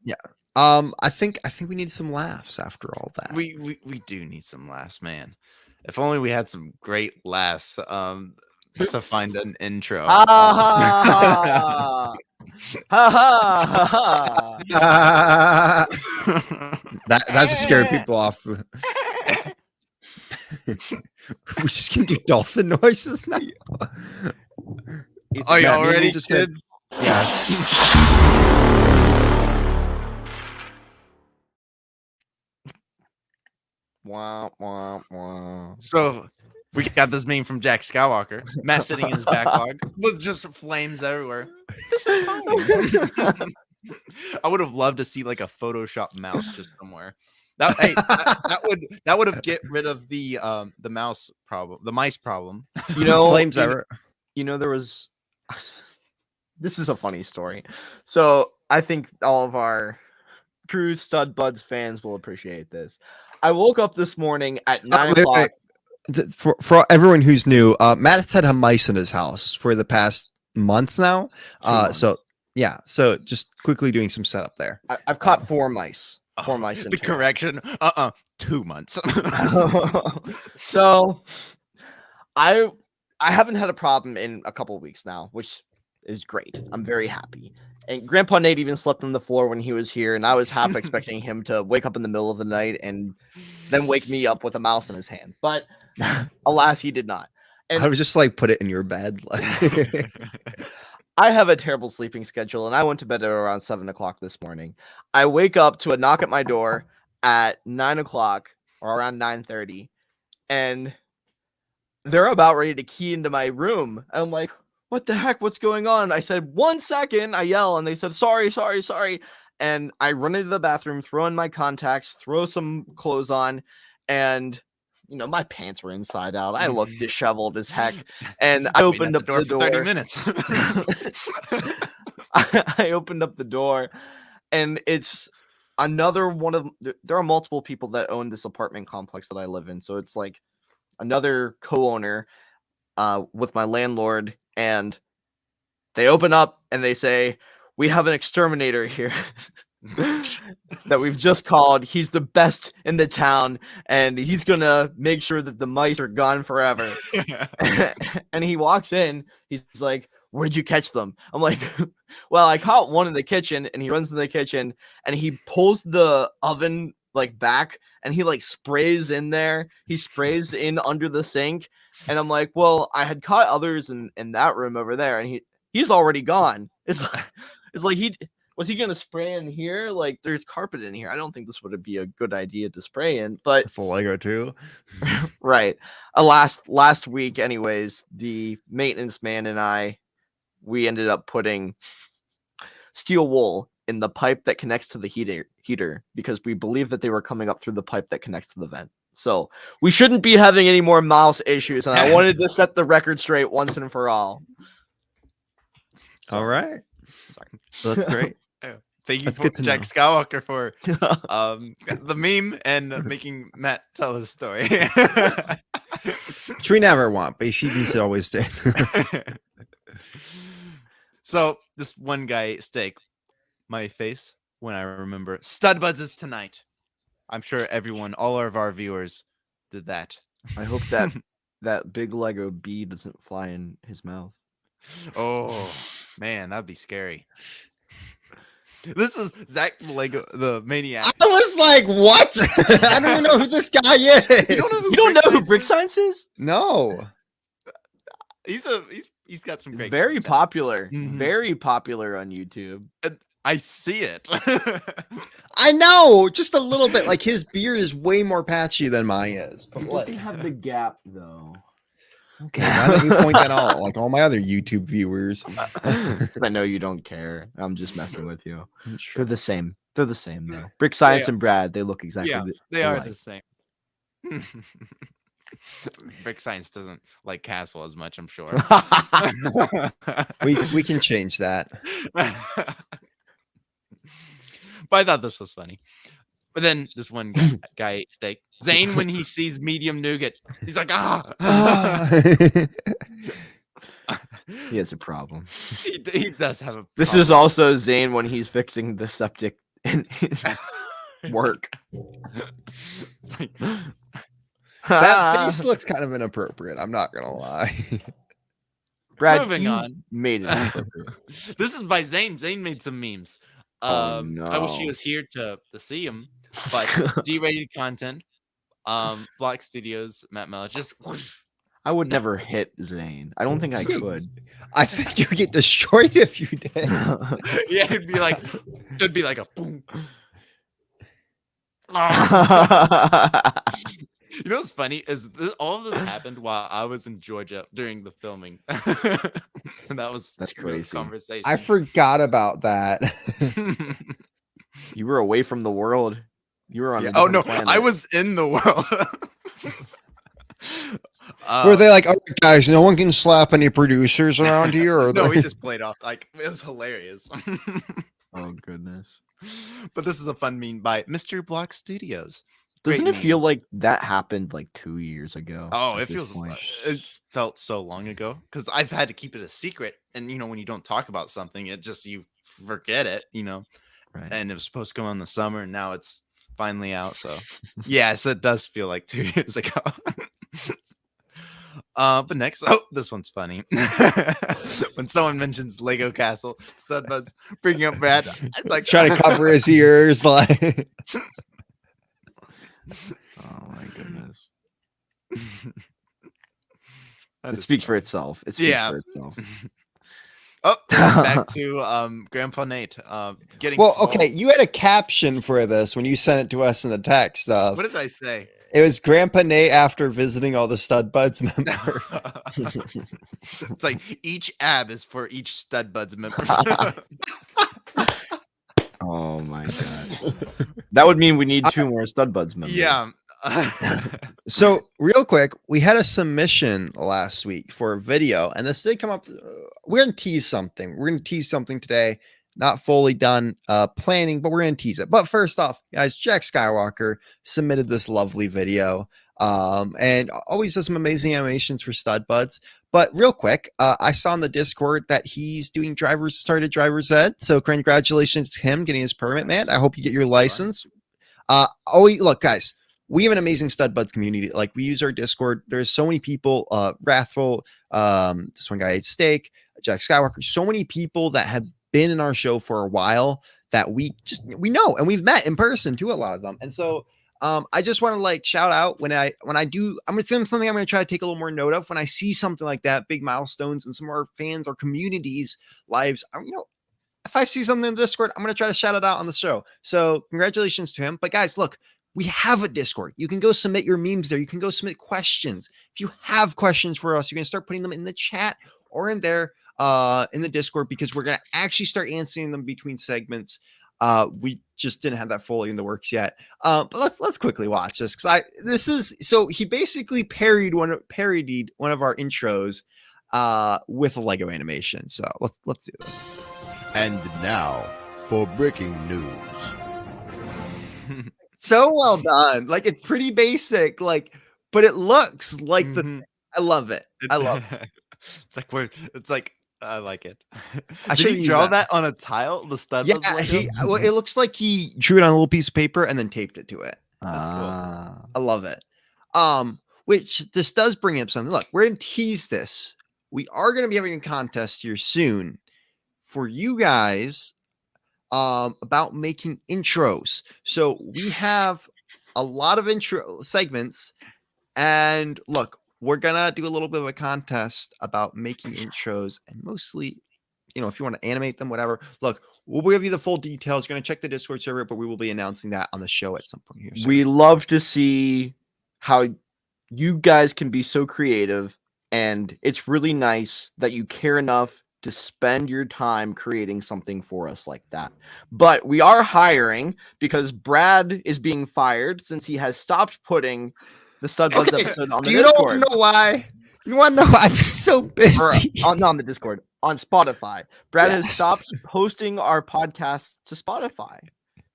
[SPEAKER 1] I think we need some laughs after all that.
[SPEAKER 3] we do need some laughs, man. If only we had some great laughs to find an intro.
[SPEAKER 2] ha ha ha ha ha ha.
[SPEAKER 1] That just scared people off. We're just gonna do dolphin noises now.
[SPEAKER 3] Are you
[SPEAKER 1] Matt, maybe
[SPEAKER 3] already
[SPEAKER 1] just gonna-
[SPEAKER 3] kids?
[SPEAKER 1] Yeah.
[SPEAKER 2] Wah, wah, wah.
[SPEAKER 3] So we got this meme from Jack Skywalker. Matt sitting in his backlog with just flames everywhere. This is fine. I would have loved to see like a Photoshop mouse just somewhere. That would have get rid of the mouse problem, the mice problem.
[SPEAKER 2] You know,
[SPEAKER 1] Flames ever.
[SPEAKER 2] You know, there was. This is a funny story. So I think all of our true Stud Buds fans will appreciate this. I woke up this morning at 9 o'clock.
[SPEAKER 1] For everyone who's new, Matt's had a mice in his house for the past month now. So yeah, so just quickly doing some setup there.
[SPEAKER 2] I've caught 4 mice. 4 mice in
[SPEAKER 3] The
[SPEAKER 2] total.
[SPEAKER 3] correction. 2 months.
[SPEAKER 2] So I haven't had a problem in a couple of weeks now, which is great. I'm very happy. And Grandpa Nate even slept on the floor when he was here, and I was half expecting him to wake up in the middle of the night and then wake me up with a mouse in his hand. But alas, he did not. And
[SPEAKER 1] I would just like put it in your bed. Like,
[SPEAKER 2] I have a terrible sleeping schedule, and I went to bed at around 7 o'clock this morning. I wake up to a knock at my door at 9 o'clock or around 9:30, and they're about ready to key into my room. And I'm like, what the heck? What's going on? I said, 1 second. I yell, and they said, sorry. And I run into the bathroom, throw in my contacts, throw some clothes on, and you know, my pants were inside out. I looked disheveled as heck. And I opened up the door.
[SPEAKER 3] For 30 minutes.
[SPEAKER 2] I opened up the door, and it's another one of there are multiple people that own this apartment complex that I live in. So it's like another co-owner with my landlord, and they open up and they say, we have an exterminator here that we've just called. He's the best in the town, and he's gonna make sure that the mice are gone forever. And he walks in, he's like, where did you catch them? I'm like, well, I caught one in the kitchen. And he runs in the kitchen and he pulls the oven like back, and he like sprays in there. He sprays in under the sink. And I'm like, well, I had caught others in that room over there, and he's already gone. It's like was he gonna spray in here? Like, there's carpet in here. I don't think this would be a good idea to spray in, but
[SPEAKER 1] the Lego too.
[SPEAKER 2] right. Last week, anyways, the maintenance man and we ended up putting steel wool in the pipe that connects to the heater because we believe that they were coming up through the pipe that connects to the vent. So we shouldn't be having any more mouse issues, and I wanted to set the record straight once and for all.
[SPEAKER 1] All right.
[SPEAKER 2] Sorry.
[SPEAKER 1] That's great.
[SPEAKER 3] Thank you,
[SPEAKER 1] That's
[SPEAKER 3] for
[SPEAKER 1] good to
[SPEAKER 3] Jack
[SPEAKER 1] know.
[SPEAKER 3] Skywalker, for the meme and making Matt tell his story.
[SPEAKER 1] Which we never want, but he needs to always do.
[SPEAKER 3] So this one guy steak my face when I remember Stud Buds is tonight. I'm sure everyone, all of our viewers, did that.
[SPEAKER 2] I hope that big Lego bee doesn't fly in his mouth.
[SPEAKER 3] Oh man, that'd be scary. This is Zach the Maniac.
[SPEAKER 1] I was like, what? I don't even know who this guy is.
[SPEAKER 3] You don't know
[SPEAKER 2] You don't know who Brick Science is?
[SPEAKER 1] No.
[SPEAKER 3] He's got some great
[SPEAKER 2] Very
[SPEAKER 3] content.
[SPEAKER 2] popular.
[SPEAKER 3] Mhm.
[SPEAKER 2] Very popular on YouTube.
[SPEAKER 3] I see it.
[SPEAKER 1] I know, just a little bit. Like, his beard is way more patchy than mine is. But what?
[SPEAKER 2] have the gap though.
[SPEAKER 1] Okay, why don't you point that out like all my other YouTube viewers?
[SPEAKER 2] I know you don't care. I'm just messing with you. They're
[SPEAKER 1] Sure.
[SPEAKER 2] the same. They're the same though. Brick Science and Brad, they look exactly
[SPEAKER 3] Yeah, they are
[SPEAKER 2] alike.
[SPEAKER 3] the same. Brick Science doesn't like Castle as much, I'm sure.
[SPEAKER 1] We can change that.
[SPEAKER 3] But I thought this was funny. But then this one guy ate steak. Zane, when he sees medium nougat, he's like, ah.
[SPEAKER 2] He has a problem.
[SPEAKER 3] He does have a.
[SPEAKER 2] This is also Zane when he's fixing the septic in his work.
[SPEAKER 3] It's like,
[SPEAKER 1] That face looks kind of inappropriate. I'm not gonna lie.
[SPEAKER 2] Brad,
[SPEAKER 3] moving
[SPEAKER 2] you
[SPEAKER 3] on.
[SPEAKER 2] made it inappropriate.
[SPEAKER 3] This is by Zane. Zane made some memes. I wish he
[SPEAKER 2] no.
[SPEAKER 3] was here to see him. But G-rated content. Block.studios, Matt Mellish. Just whoosh.
[SPEAKER 2] I would never hit Zane. I don't think I could.
[SPEAKER 1] I think you get destroyed if you did.
[SPEAKER 3] Yeah, it'd be like a boom. You know what's funny is all of this happened while I was in Georgia during the filming, and that's
[SPEAKER 2] crazy.
[SPEAKER 3] Conversation.
[SPEAKER 1] I forgot about that.
[SPEAKER 2] You were away from the world. You were on.
[SPEAKER 3] Yeah.
[SPEAKER 2] A
[SPEAKER 3] Oh no,
[SPEAKER 2] planet.
[SPEAKER 3] I was in the world.
[SPEAKER 1] Were they like, "Oh, guys, no one can slap any producers around here"? Or
[SPEAKER 3] no, we just played off. Like it was hilarious.
[SPEAKER 2] Oh goodness.
[SPEAKER 3] But this is a fun meme by Mr. Block Studios.
[SPEAKER 2] Doesn't
[SPEAKER 3] Great
[SPEAKER 2] it feel
[SPEAKER 3] meme.
[SPEAKER 2] like that happened like 2 years ago?
[SPEAKER 3] Oh,
[SPEAKER 2] at
[SPEAKER 3] it
[SPEAKER 2] this
[SPEAKER 3] feels
[SPEAKER 2] point?
[SPEAKER 3] it's felt so long ago because I've had to keep it a secret. And when you don't talk about something, it just you forget it,
[SPEAKER 2] Right.
[SPEAKER 3] And it was supposed to come out in the summer, and now it's finally out. So yes, it does feel like 2 years ago. But next, this one's funny. When someone mentions Lego Castle, Stud Buds bringing up Brad, it's like
[SPEAKER 1] trying to cover his ears, like.
[SPEAKER 2] Oh my goodness.
[SPEAKER 3] That
[SPEAKER 2] It
[SPEAKER 3] is
[SPEAKER 2] speaks for
[SPEAKER 3] funny.
[SPEAKER 2] itself. It speaks
[SPEAKER 3] Yeah.
[SPEAKER 2] for itself.
[SPEAKER 3] Oh, back to Grandpa Nate. Getting
[SPEAKER 1] Well,
[SPEAKER 3] small.
[SPEAKER 1] okay, you had a caption for this when you sent it to us in the text.
[SPEAKER 3] What did I say?
[SPEAKER 1] It was Grandpa Nate after visiting all the Stud Buds members.
[SPEAKER 3] It's like each ab is for each Stud Buds member.
[SPEAKER 2] Oh my god. That would mean we need 2 more Stud Buds members.
[SPEAKER 3] Yeah.
[SPEAKER 1] So, real quick, we had a submission last week for a video, and this did come up. We're going to tease something. We're going to tease something today. Not fully done planning, but we're going to tease it. But first off, guys, Jack Skywalker submitted this lovely video and always does some amazing animations for Stud Buds. But real quick, I saw in the Discord that he's doing started driver's ed. So congratulations to him getting his permit, man. I hope you get your license. Look, guys, we have an amazing Stud Buds community. Like, we use our Discord. There's so many people, Wrathful, this one guy ate steak, Jack Skywalker, so many people that have been in our show for a while that we know, and we've met in person too, a lot of them. And so I just want to shout out when I do, I'm going to send something I'm going to try to take a little more note of when I see something like that, big milestones and some of our fans, our communities lives, if I see something in the Discord, I'm going to try to shout it out on the show. So congratulations to him. But guys, look, we have a Discord. You can go submit your memes there. You can go submit questions. If you have questions for us, you can start putting them in the chat or in there in the Discord, because we're going to actually start answering them between segments. We just didn't have that fully in the works yet. But let's quickly watch this, because so he basically parodied one of our intros with a Lego animation. So let's do this.
[SPEAKER 4] And now for breaking news.
[SPEAKER 1] So well done. It's pretty basic, but it looks like I love it. I love it.
[SPEAKER 3] It's like I like it.
[SPEAKER 1] I
[SPEAKER 3] Did
[SPEAKER 1] should've
[SPEAKER 3] he
[SPEAKER 1] used
[SPEAKER 3] draw
[SPEAKER 1] that.
[SPEAKER 3] that on a tile? The Stud
[SPEAKER 1] Yeah,
[SPEAKER 3] Buds Lego?
[SPEAKER 1] it looks like he drew it on a little piece of paper and then taped it to it.
[SPEAKER 3] That's cool.
[SPEAKER 1] I love it. Which this does bring up something. Look, we're gonna tease this. We are gonna be having a contest here soon for you guys about making intros. So we have a lot of intro segments, and look, we're gonna do a little bit of a contest about making intros, and mostly, if you want to animate them, whatever. Look, we'll give you the full details. You're gonna check the Discord server, but we will be announcing that on the show at some point here soon.
[SPEAKER 2] We love to see how you guys can be so creative, and it's really nice that you care enough to spend your time creating something for us like that. But we are hiring, because Brad is being fired since he has stopped putting the Stud Buds episode on the
[SPEAKER 1] You
[SPEAKER 2] Discord.
[SPEAKER 1] don't know why. You want to know why? I'm so busy.
[SPEAKER 2] Not on the Discord, on Spotify. Brad has
[SPEAKER 1] Yes.
[SPEAKER 2] stopped posting our podcast to Spotify.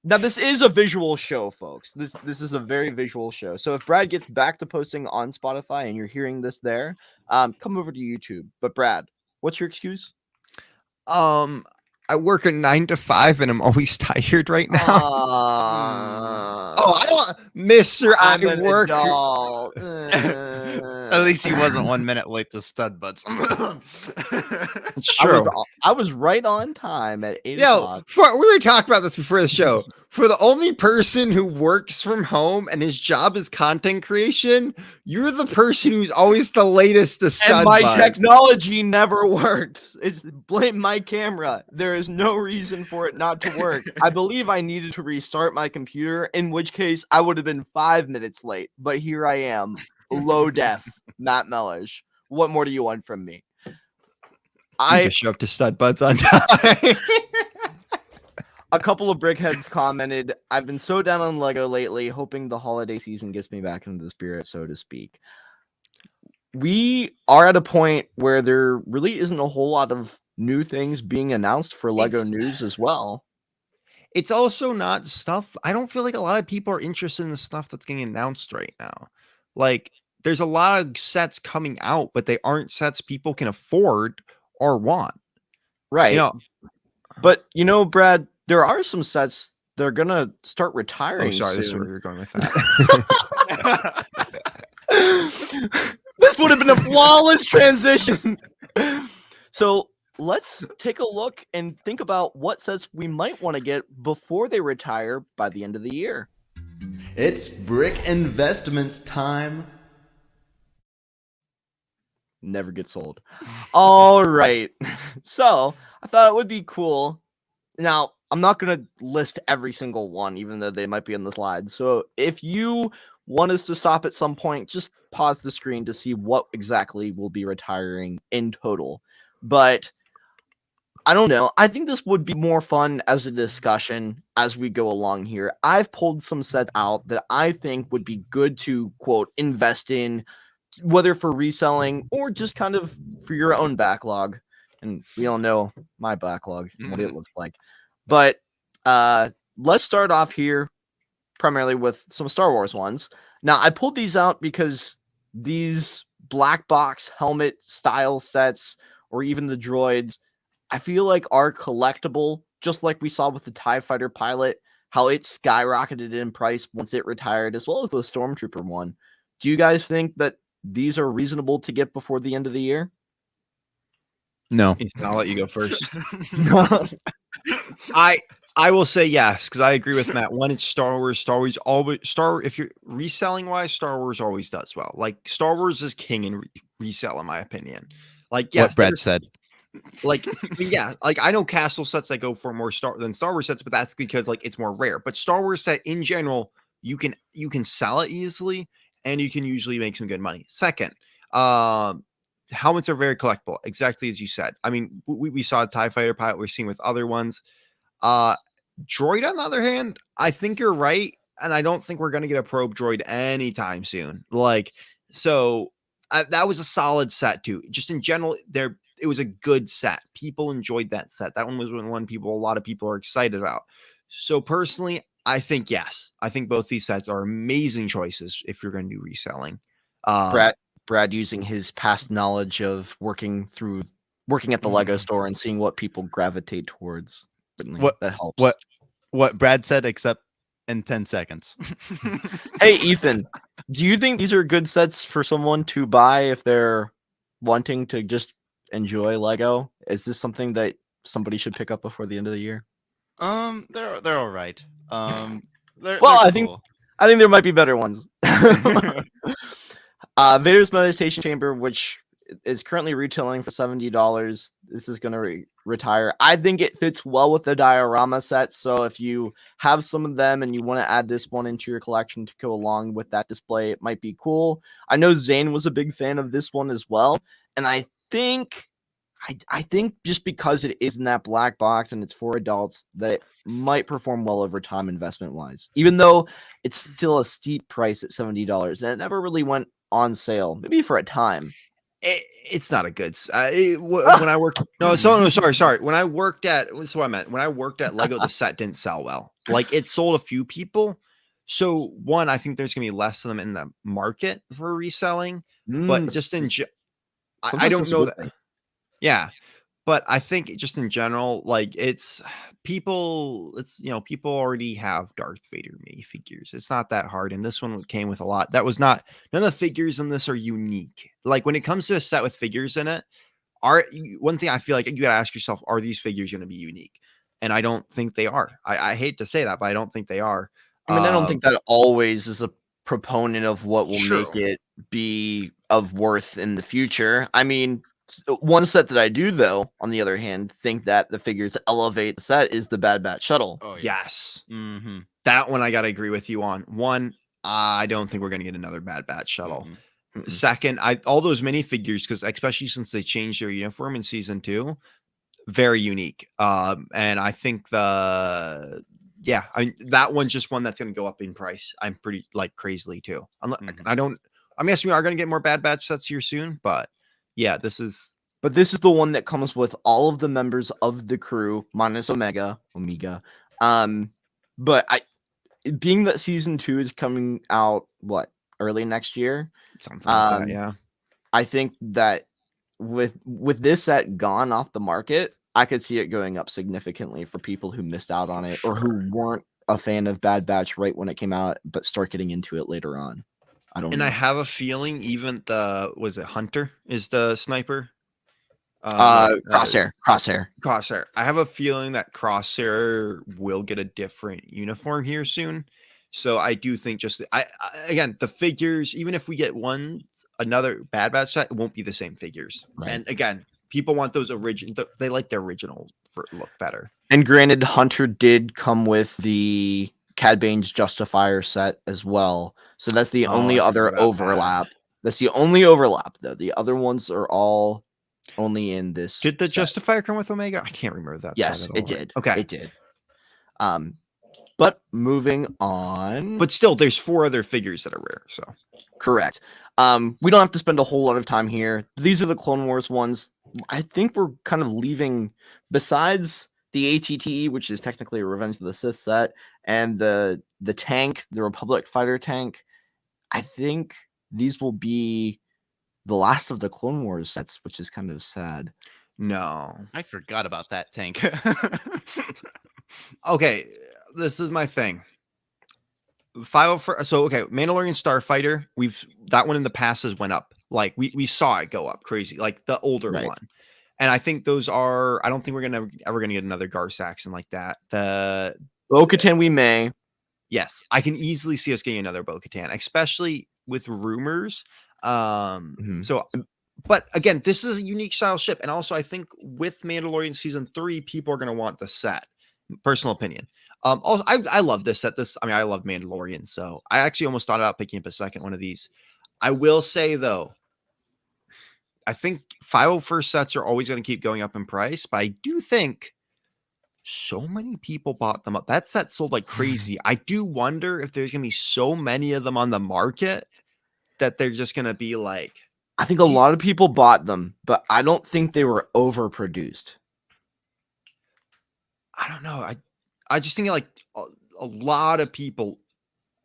[SPEAKER 2] Now this is a visual show, folks. This is a very visual show. So if Brad gets back to posting on Spotify and you're hearing this there, come over to YouTube. But Brad, what's your excuse?
[SPEAKER 1] I work a 9 to 5 and I'm always tired right now. I don't, Mister. I
[SPEAKER 2] I'm an
[SPEAKER 1] work.
[SPEAKER 2] adult.
[SPEAKER 3] At least he wasn't 1 minute late to stud butts.
[SPEAKER 1] It's true.
[SPEAKER 2] I was right on time at 8
[SPEAKER 1] Yo,
[SPEAKER 2] o'clock.
[SPEAKER 1] we were talking about this before the show. For the only person who works from home and his job is content creation, you're the person who's always the latest to stud
[SPEAKER 2] And my
[SPEAKER 1] butt.
[SPEAKER 2] technology never works. It's blame my camera. There is no reason for it not to work. I believe I needed to restart my computer, in which case I would have been 5 minutes late. But here I am, low def, Matt Mellish. What more do you want from me?
[SPEAKER 1] I just show up to stud butts on time.
[SPEAKER 2] A couple of brickheads commented, I've been so down on Lego lately, hoping the holiday season gets me back into the spirit, so to speak. We are at a point where there really isn't a whole lot of new things being announced for Lego news as well.
[SPEAKER 1] It's also not stuff. I don't feel like a lot of people are interested in the stuff that's getting announced right now. Like, there's a lot of sets coming out, but they aren't sets people can afford or want.
[SPEAKER 2] Right.
[SPEAKER 1] You know,
[SPEAKER 2] but Brad, there are some sets they're gonna start retiring.
[SPEAKER 1] Oh, sorry,
[SPEAKER 2] soon.
[SPEAKER 1] this is where you're going with that.
[SPEAKER 2] This would have been a flawless transition. So let's take a look and think about what sets we might want to get before they retire by the end of the year.
[SPEAKER 5] It's Brick Investments time.
[SPEAKER 2] Never gets old. All right. So I thought it would be cool. Now, I'm not going to list every single one, even though they might be on the slide. So if you want us to stop at some point, just pause the screen to see what exactly will be retiring in total. But I don't know. I think this would be more fun as a discussion as we go along here. I've pulled some sets out that I think would be good to, quote, invest in, whether for reselling or just kind of for your own backlog. And we all know my backlog and what it looks like. But let's start off here primarily with some Star Wars ones. Now, I pulled these out because these black box helmet style sets or even the droids, I feel like are collectible, just like we saw with the TIE Fighter pilot, how it skyrocketed in price once it retired, as well as the Stormtrooper one. Do you guys think that these are reasonable to get before the end of the year?
[SPEAKER 3] No.
[SPEAKER 1] I'll let you go first. I will say yes, because I agree with Matt. One, it's Star Wars. Star Wars always if you're reselling wise, Star Wars always does well. Like Star Wars is king in resell, in my opinion. Like yes,
[SPEAKER 3] what Brad said.
[SPEAKER 1] Like yeah, like I know castle sets that go for more than Star Wars sets, but that's because like it's more rare. But Star Wars set in general, you can sell it easily, and you can usually make some good money. Second, helmets are very collectible, exactly as you said. I mean, we saw a TIE Fighter pilot. We're seeing with other ones. Droid, on the other hand, I think you're right, and I don't think we're going to get a probe droid anytime soon. Like, so that was a solid set too. Just in general, it was a good set. People enjoyed that set. That one was one a lot of people are excited about. So personally, I think yes. I think both these sets are amazing choices if you're going to do reselling.
[SPEAKER 2] Brad using his past knowledge of working at the Lego store and seeing what people gravitate towards. That helps.
[SPEAKER 3] What Brad said, except in 10 seconds.
[SPEAKER 2] Hey, Ethan, do you think these are good sets for someone to buy if they're wanting to just enjoy Lego? Is this something that somebody should pick up before the end of the year?
[SPEAKER 3] They're all right.
[SPEAKER 2] I think there might be better ones. Vader's Meditation Chamber, which is currently retailing for $70. This is going to retire. I think it fits well with the diorama set. So if you have some of them and you want to add this one into your collection to go along with that display, it might be cool. I know Zane was a big fan of this one as well. And I think just because it is in that black box and it's for adults, that it might perform well over time investment wise, even though it's still a steep price at $70 and it never really went on sale, maybe for a time.
[SPEAKER 1] It's not a good. When I worked, sorry. When I worked at, what's what I meant. When I worked at Lego, the set didn't sell well. Like it sold a few people. So one, I think there's gonna be less of them in the market for reselling. But just I don't know that. Yeah, but I think just in general, like it's people, people already have Darth Vader minifigures. It's not that hard. And this one came with a lot. That was not, none of the figures in this are unique. Like when it comes to a set with figures in it, one thing I feel like you got to ask yourself, are these figures going to be unique? And I don't think they are. I hate to say that, but I don't think they are.
[SPEAKER 2] I mean, I don't think that always is a proponent of what will make it be of worth in the future. I mean, one set that I do, though, on the other hand, think that the figures elevate the set is the Bad Batch shuttle.
[SPEAKER 3] Oh, yeah.
[SPEAKER 1] Yes. That one I got to agree with you on. One, I don't think we're going to get another Bad Batch shuttle. Second, all those minifigures, because especially since they changed their uniform in season 2, very unique. And I think that one's just one that's going to go up in price. I'm pretty crazily too. I'm guessing we are going to get more Bad Batch sets here soon, but yeah, this is
[SPEAKER 2] the one that comes with all of the members of the crew minus Omega. But being that season 2 is coming out early next year,
[SPEAKER 1] something like that, yeah.
[SPEAKER 2] I think that with this set gone off the market, I could see it going up significantly for people who missed out on it or who weren't a fan of Bad Batch right when it came out, but start getting into it later on. I don't know.
[SPEAKER 1] I have a feeling even Hunter is the sniper?
[SPEAKER 2] Crosshair.
[SPEAKER 1] I have a feeling that Crosshair will get a different uniform here soon. So I do think again, the figures, even if we get another Bad Batch set, it won't be the same figures. Right. And again, people want those original. They like the original look better.
[SPEAKER 2] And granted, Hunter did come with the Cad Bane's Justifier set as well. So that's the only other overlap. That's the only overlap, though. The other ones are all only in this.
[SPEAKER 1] Did the Justifier come with Omega? I can't remember that.
[SPEAKER 2] Yes, it did.
[SPEAKER 1] Okay,
[SPEAKER 2] it did. But moving on.
[SPEAKER 1] But still, there's 4 other figures that are rare. So
[SPEAKER 2] correct. We don't have to spend a whole lot of time here. These are the Clone Wars ones. I think we're kind of leaving, besides the ATT, which is technically a Revenge of the Sith set, and the tank, the Republic fighter tank. I think these will be the last of the Clone Wars sets, which is kind of sad.
[SPEAKER 1] No,
[SPEAKER 3] I forgot about that tank.
[SPEAKER 1] Okay, this is my thing. 504. So okay, Mandalorian Starfighter. That one in the past has went up. Like we saw it go up crazy. Like the older one, and I think those are. I don't think we're ever gonna get another Gar Saxon like that. The
[SPEAKER 2] Bo-Katan we may.
[SPEAKER 1] Yes, I can easily see us getting another Bo-Katan, especially with rumors. So, but again, this is a unique style ship, and also I think with Mandalorian season 3, people are gonna want the set. Personal opinion. Also, I love this set. I love Mandalorian, so I actually almost thought about picking up a second one of these. I will say though, I think 501st sets are always going to keep going up in price, but I do think so many people bought them up. That set sold like crazy. I do wonder if there's going to be so many of them on the market that they're just going to be like.
[SPEAKER 2] I think a lot of people bought them, but I don't think they were overproduced.
[SPEAKER 1] I don't know. I just think like a lot of people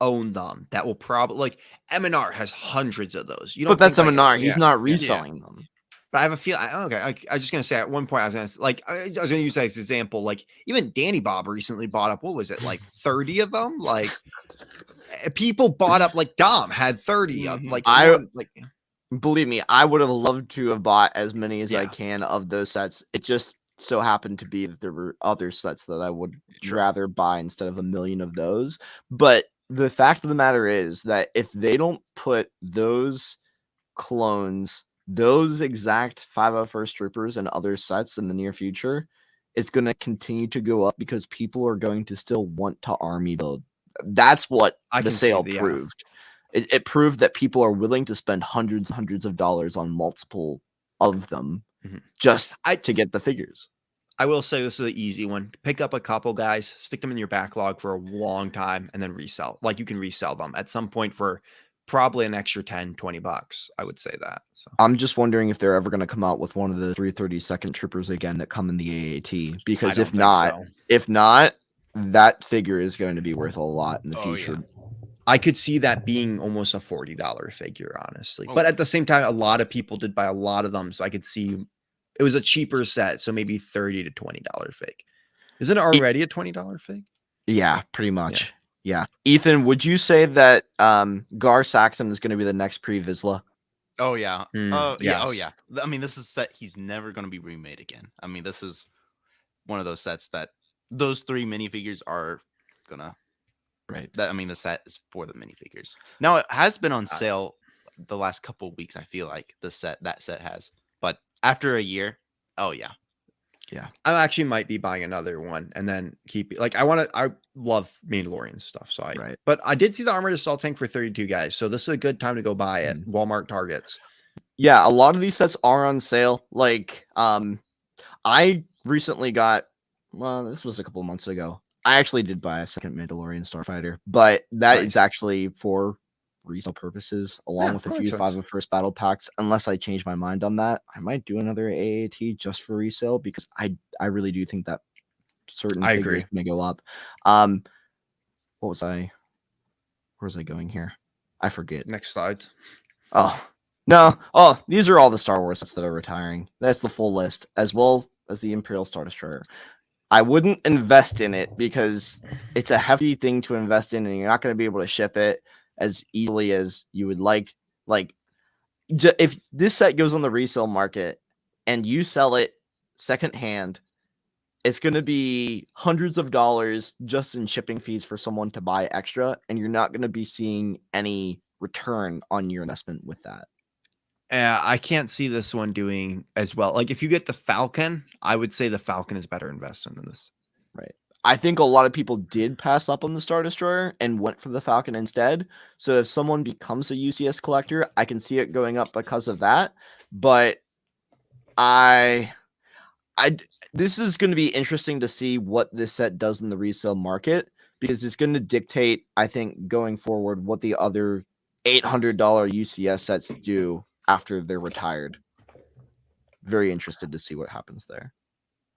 [SPEAKER 1] own them. That will probably like M&R has hundreds of those.
[SPEAKER 2] But that's M&R. He's not reselling them.
[SPEAKER 1] But I have a feel. I was just gonna say at one point I was gonna use that as an example. Like even Danny Bob recently bought up. What was it like 30 of them? Like people bought up. Like Dom had 30.
[SPEAKER 2] Believe me, I would have loved to have bought as many as I can of those sets. It just so happened to be that there were other sets that I would rather buy instead of a million of those. But the fact of the matter is that if they don't put those clones, those exact 501st Troopers and other sets in the near future, it's going to continue to go up because people are going to still want to army build. That's what the sale proved. It proved that people are willing to spend hundreds and hundreds of dollars on multiple of them just to get the figures.
[SPEAKER 1] I will say this is an easy one. Pick up a couple guys, stick them in your backlog for a long time, and then resell. Like you can resell them at some point for probably an extra 10-20 bucks. I would say that. So
[SPEAKER 2] I'm just wondering if they're ever going to come out with one of the 332nd troopers again that come in the AAT, because
[SPEAKER 1] I don't think so.
[SPEAKER 2] if not, that figure is going to be worth a lot in the
[SPEAKER 3] Oh,
[SPEAKER 2] future.
[SPEAKER 3] yeah.
[SPEAKER 1] I could see that being almost a $40 figure, honestly.
[SPEAKER 3] Oh.
[SPEAKER 1] But at the same time, a lot of people did buy a lot of them, so I could see it was a cheaper set, so maybe $30 to $20 fig. Isn't it already a $20 fig?
[SPEAKER 2] Yeah, pretty much. Yeah. Ethan, would you say that Gar Saxon is going to be the next pre-Vizsla?
[SPEAKER 3] Oh yeah.
[SPEAKER 1] Yes.
[SPEAKER 3] Oh yeah. I mean, this is a set he's never going to be remade again. I mean, this is one of those sets that those 3 minifigures are gonna.
[SPEAKER 2] Right.
[SPEAKER 3] That, I mean, the set is for the minifigures. Now it has been on sale the last couple of weeks. I feel like that set has, but after a year, oh yeah.
[SPEAKER 1] I actually might be buying another one and then keep like I love Mandalorian stuff. So
[SPEAKER 2] Right.
[SPEAKER 1] but I did see the armored assault tank for 32 guys. So this is a good time to go buy it. Walmart Targets.
[SPEAKER 2] Yeah, a lot of these sets are on sale. Like, I recently got, well, this was a couple of months ago. I actually did buy a second Mandalorian Starfighter, but that is
[SPEAKER 1] Nice.
[SPEAKER 2] actually for resale purposes, along
[SPEAKER 1] Yeah,
[SPEAKER 2] with a
[SPEAKER 1] that
[SPEAKER 2] few
[SPEAKER 1] makes sense.
[SPEAKER 2] 501st battle packs. Unless I change my mind on that, I might do another AAT just for resale, because I really do think that certain
[SPEAKER 1] I
[SPEAKER 2] figure
[SPEAKER 1] agree.
[SPEAKER 2] is going to go up. Where was I going here? I forget.
[SPEAKER 1] Next slide.
[SPEAKER 2] Oh, no. Oh, these are all the Star Wars sets that are retiring. That's the full list, as well as the Imperial Star Destroyer. I wouldn't invest in it because it's a hefty thing to invest in, and you're not going to be able to ship it as easily as you would like. Like, if this set goes on the resale market and you sell it secondhand, it's going to be hundreds of dollars just in shipping fees for someone to buy extra, and you're not going to be seeing any return on your investment with that.
[SPEAKER 1] I can't see this one doing as well. Like if you get the Falcon, I would say the Falcon is better investment than this.
[SPEAKER 2] Right. I think a lot of people did pass up on the Star Destroyer and went for the Falcon instead. So if someone becomes a UCS collector, I can see it going up because of that. But this is going to be interesting to see what this set does in the resale market, because it's going to dictate, I think, going forward, what the other $800 UCS sets do after they're retired. Very interested to see what happens there.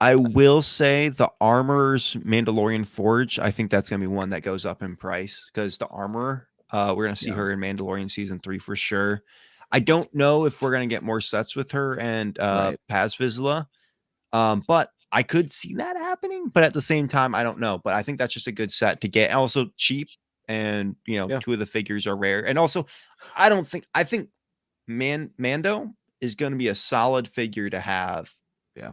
[SPEAKER 1] I will say the Armor's Mandalorian Forge, I think that's going to be one that goes up in price, because the Armor, we're going to see her in Mandalorian Season 3 for sure. I don't know if we're going to get more sets with her and Paz Vizsla, but I could see that happening. But at the same time, I don't know. But I think that's just a good set to get. Also cheap, and two of the figures are rare. And also, I think Mando is going to be a solid figure to have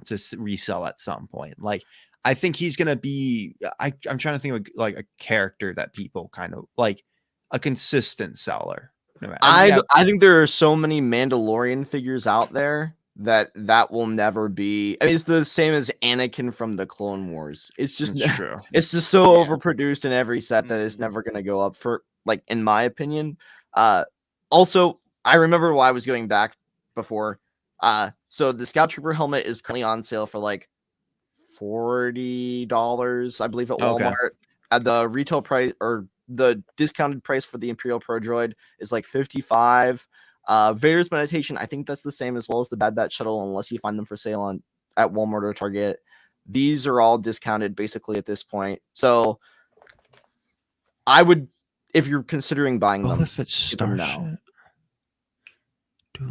[SPEAKER 1] to resell at some point. Like, I think he's going to be, I'm trying to think of like a character that people kind of like, a consistent seller.
[SPEAKER 2] I think there are so many Mandalorian figures out there that will never be. I mean, it's the same as Anakin from the Clone Wars. It's just
[SPEAKER 1] true.
[SPEAKER 2] It's just so overproduced in every set that it's never going to go up, for, like, in my opinion. Also, I remember why I was going back before. So the Scout Trooper helmet is currently on sale for like $40, I believe, at Walmart. At the retail price, or the discounted price for the Imperial Pro Droid, is like $55. Vader's Meditation, I think that's the same, as well as the Bad Batch Shuttle, unless you find them for sale at Walmart or Target. These are all discounted basically at this point. So I would, if you're considering buying them, get them now.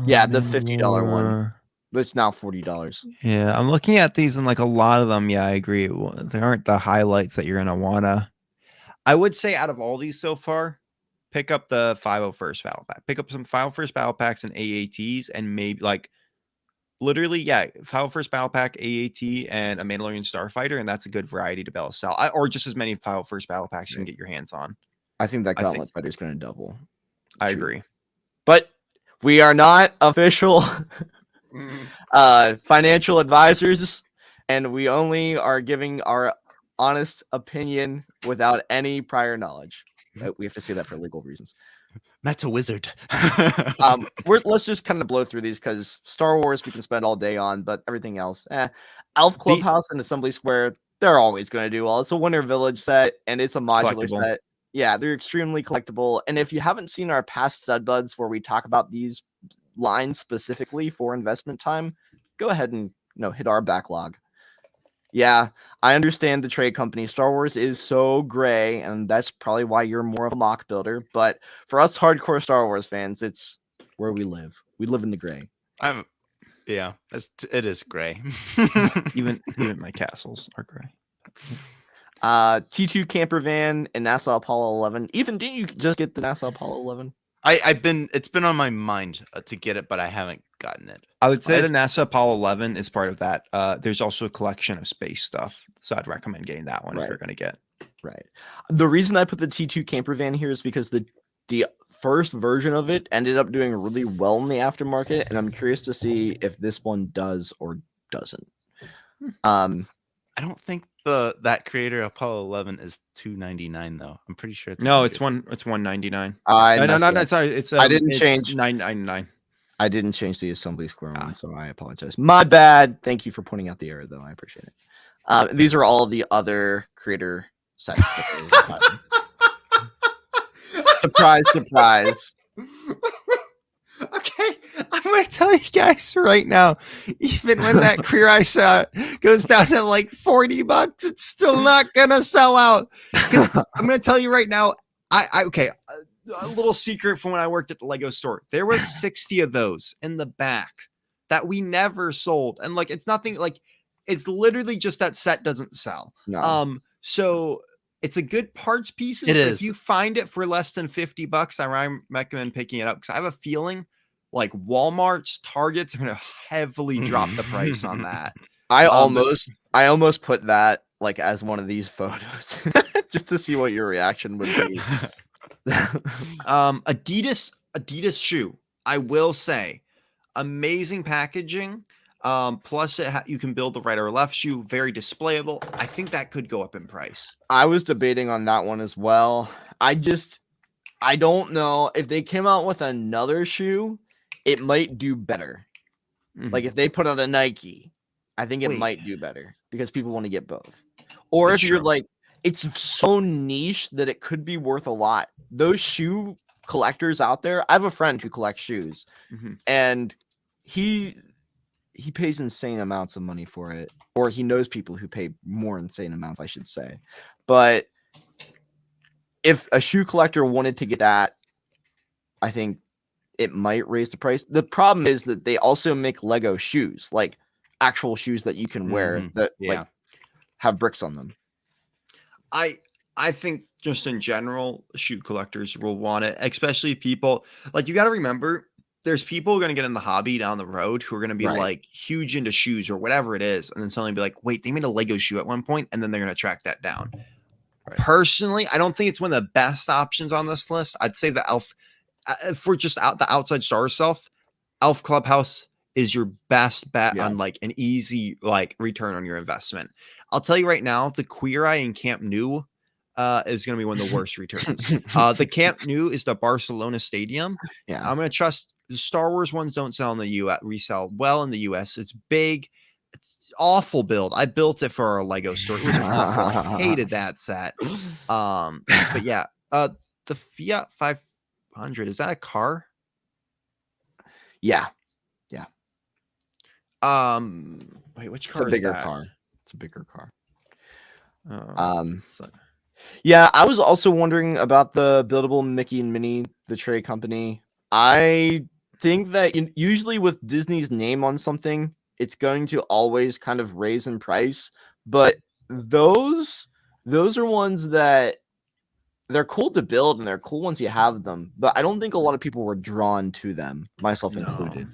[SPEAKER 2] Yeah, the $50 one. It's now $40.
[SPEAKER 1] Yeah, I'm looking at these, and like a lot of them, yeah, I agree. They aren't the highlights that you're gonna wanna. I would say out of all these so far, pick up the 501st battle pack. Pick up some 501st battle packs and AATs, and maybe like literally, 501st battle pack, AAT, and a Mandalorian Starfighter, and that's a good variety to be able to sell. Or just as many 501st battle packs you can get your hands on.
[SPEAKER 2] I think that Gauntlet Fighter is going to double.
[SPEAKER 1] I agree.
[SPEAKER 2] But we are not official financial advisors, and we only are giving our honest opinion without any prior knowledge. We have to say that for legal reasons.
[SPEAKER 3] Matt's a wizard.
[SPEAKER 2] Let's just kind of blow through these, because Star Wars we can spend all day on, but everything else, Elf Clubhouse and Assembly Square, they're always going to do well. It's a Winter Village set, and it's a modular set. Yeah, they're extremely collectible. And if you haven't seen our past stud buds where we talk about these lines specifically for investment time, go ahead and hit our backlog. Yeah, I understand the trade company. Star Wars is so gray, and that's probably why you're more of a mock builder. But for us hardcore Star Wars fans, it's where we live. We live in the gray.
[SPEAKER 3] Yeah, it is gray.
[SPEAKER 1] Even my castles are gray.
[SPEAKER 2] T2 camper van and NASA Apollo 11. Ethan, didn't you just get the NASA Apollo 11?
[SPEAKER 3] It's been on my mind to get it, but I haven't gotten it.
[SPEAKER 1] I would say the
[SPEAKER 3] It's-
[SPEAKER 1] NASA Apollo 11 is part of that. There's also a collection of space stuff, so I'd recommend getting that one if you're going to get.
[SPEAKER 2] Right. The reason I put the T2 camper van here is because the first version of it ended up doing really well in the aftermarket, and I'm curious to see if this one does or doesn't.
[SPEAKER 3] I don't think that creator Apollo 11 is $299 though. I'm pretty sure it's
[SPEAKER 1] No, it's $199.
[SPEAKER 2] I
[SPEAKER 1] Sorry, it's
[SPEAKER 2] I didn't change.
[SPEAKER 1] $999.
[SPEAKER 2] I didn't change the assembly square one, so I apologize. My bad. Thank you for pointing out the error, though. I appreciate it. These are all the other creator sets. Surprise, surprise.
[SPEAKER 1] Okay, I'm gonna tell you guys right now, even when that Queer Eye set goes down to like $40, it's still not gonna sell out. 'Cause I'm gonna tell you right now, okay, a little secret from when I worked at the Lego store. There was 60 of those in the back that we never sold, and like it's nothing like it's literally just that set doesn't sell.
[SPEAKER 2] No.
[SPEAKER 1] So it's a good parts piece.
[SPEAKER 3] It is.
[SPEAKER 1] If you find it for less than $50, I recommend picking it up because I have a feeling like Walmart's, Targets are going to heavily drop the price on that.
[SPEAKER 2] I almost put that like as one of these photos just to see what your reaction would be.
[SPEAKER 1] Adidas shoe. I will say, amazing packaging. Plus you can build the right or left shoe, very displayable. I think that could go up in price.
[SPEAKER 2] I was debating on that one as well. I don't know if they came out with another shoe, it might do better.
[SPEAKER 1] Mhm.
[SPEAKER 2] Like if they put out a Nike, I think it
[SPEAKER 1] Wait.
[SPEAKER 2] might do better because people want to get both. Or
[SPEAKER 1] That's
[SPEAKER 2] if you're
[SPEAKER 1] true.
[SPEAKER 2] like, it's so niche that it could be worth a lot. Those shoe collectors out there, I have a friend who collects shoes,
[SPEAKER 1] Mhm.
[SPEAKER 2] and he pays insane amounts of money for it, or he knows people who pay more insane amounts, I should say. But if a shoe collector wanted to get that, I think it might raise the price. The problem is that they also make Lego shoes, like actual shoes that you can wear
[SPEAKER 3] Mhm.
[SPEAKER 2] that
[SPEAKER 3] Yeah.
[SPEAKER 2] like have bricks on them.
[SPEAKER 1] I think just in general, shoe collectors will want it, especially people like you got to remember there's people going to get in the hobby down the road who are going to be
[SPEAKER 2] Right.
[SPEAKER 1] like huge into shoes or whatever it is. And then suddenly be like, wait, they made a Lego shoe at one point, and then they're going to track that down.
[SPEAKER 2] Right.
[SPEAKER 1] Personally, I don't think it's one of the best options on this list. I'd say the Elf, for just the outside Star Wars stuff, Elf Clubhouse is your best bet
[SPEAKER 2] Yeah.
[SPEAKER 1] on like an easy like return on your investment. I'll tell you right now, the Queer Eye in Camp Nou is going to be one of the worst returns. The Camp Nou is the Barcelona Stadium.
[SPEAKER 2] Yeah.
[SPEAKER 1] I'm going to trust the Star Wars ones don't sell in the US, resell well in the US. It's big. It's awful build. I built it for our Lego store. It was awful. I hated that set. But yeah, the Fiat 500, is that a car?
[SPEAKER 2] Yeah.
[SPEAKER 1] Wait, which
[SPEAKER 2] It's a
[SPEAKER 1] car is
[SPEAKER 2] bigger
[SPEAKER 1] that?
[SPEAKER 2] car. It's a bigger car.
[SPEAKER 1] So-
[SPEAKER 2] Yeah, I was also wondering about the buildable Mickey and Minnie, the trade company. I think that usually with Disney's name on something, it's going to always kind of raise in price. But those are ones that they're cool to build and they're cool once you have them. But I don't think a lot of people were drawn to them, myself included.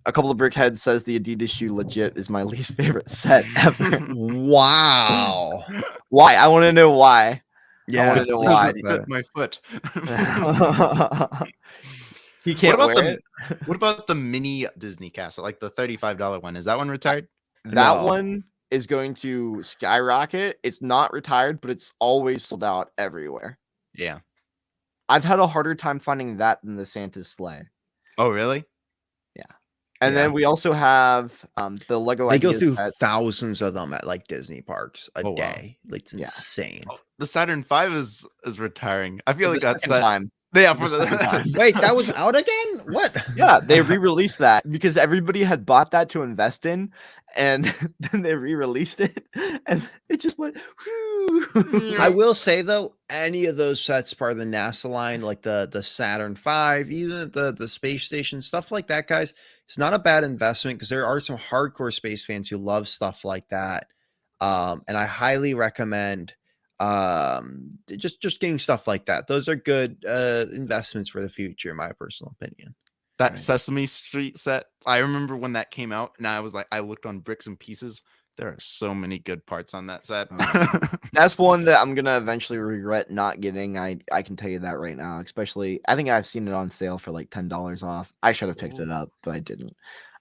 [SPEAKER 2] A couple of Brickheads says the Adidas shoe legit is my least favorite set ever.
[SPEAKER 1] Wow.
[SPEAKER 2] Why? I want to know why.
[SPEAKER 1] Yeah,
[SPEAKER 2] wanna know
[SPEAKER 1] please
[SPEAKER 2] why.
[SPEAKER 1] look
[SPEAKER 3] It
[SPEAKER 1] that
[SPEAKER 3] hit my foot.
[SPEAKER 2] He can't
[SPEAKER 3] what about
[SPEAKER 2] wear it.
[SPEAKER 3] What about the mini Disney castle, like the $35 one? Is that one retired?
[SPEAKER 2] That
[SPEAKER 1] No.
[SPEAKER 2] one is going to skyrocket. It's not retired, but it's always sold out everywhere.
[SPEAKER 3] Yeah.
[SPEAKER 2] I've had a harder time finding that than the Santa's sleigh.
[SPEAKER 3] Oh, really?
[SPEAKER 2] And then we also have the Lego
[SPEAKER 1] They go
[SPEAKER 2] Ideas
[SPEAKER 1] through
[SPEAKER 2] sets.
[SPEAKER 1] thousands of them at like Disney parks a
[SPEAKER 3] Oh, wow.
[SPEAKER 1] day. Like, it's
[SPEAKER 2] Yeah.
[SPEAKER 1] insane.
[SPEAKER 3] The Saturn V is retiring. I feel
[SPEAKER 2] For
[SPEAKER 3] like
[SPEAKER 2] the
[SPEAKER 3] that's
[SPEAKER 2] second time.
[SPEAKER 3] Yeah,
[SPEAKER 2] For
[SPEAKER 3] for
[SPEAKER 2] the second time.
[SPEAKER 1] Wait, that was out again? What?
[SPEAKER 2] Yeah, they re-released that because everybody had bought that to invest in, and then they re-released it, and it just went. Whew.
[SPEAKER 1] I will say though, any of those sets part of the NASA line, like the Saturn V, even the space station, stuff like that, guys, it's not a bad investment because there are some hardcore space fans who love stuff like that. And I highly recommend just getting stuff like that. Those are good investments for the future, in my personal opinion.
[SPEAKER 3] That
[SPEAKER 2] Right.
[SPEAKER 3] Sesame Street set. I remember when that came out, and I was like, I looked on Bricks and Pieces. There are so many good parts on that set.
[SPEAKER 2] That's one that I'm gonna eventually regret not getting. I can tell you that right now. Especially, I think I've seen it on sale for like $10 off. I should have picked it up, but I didn't.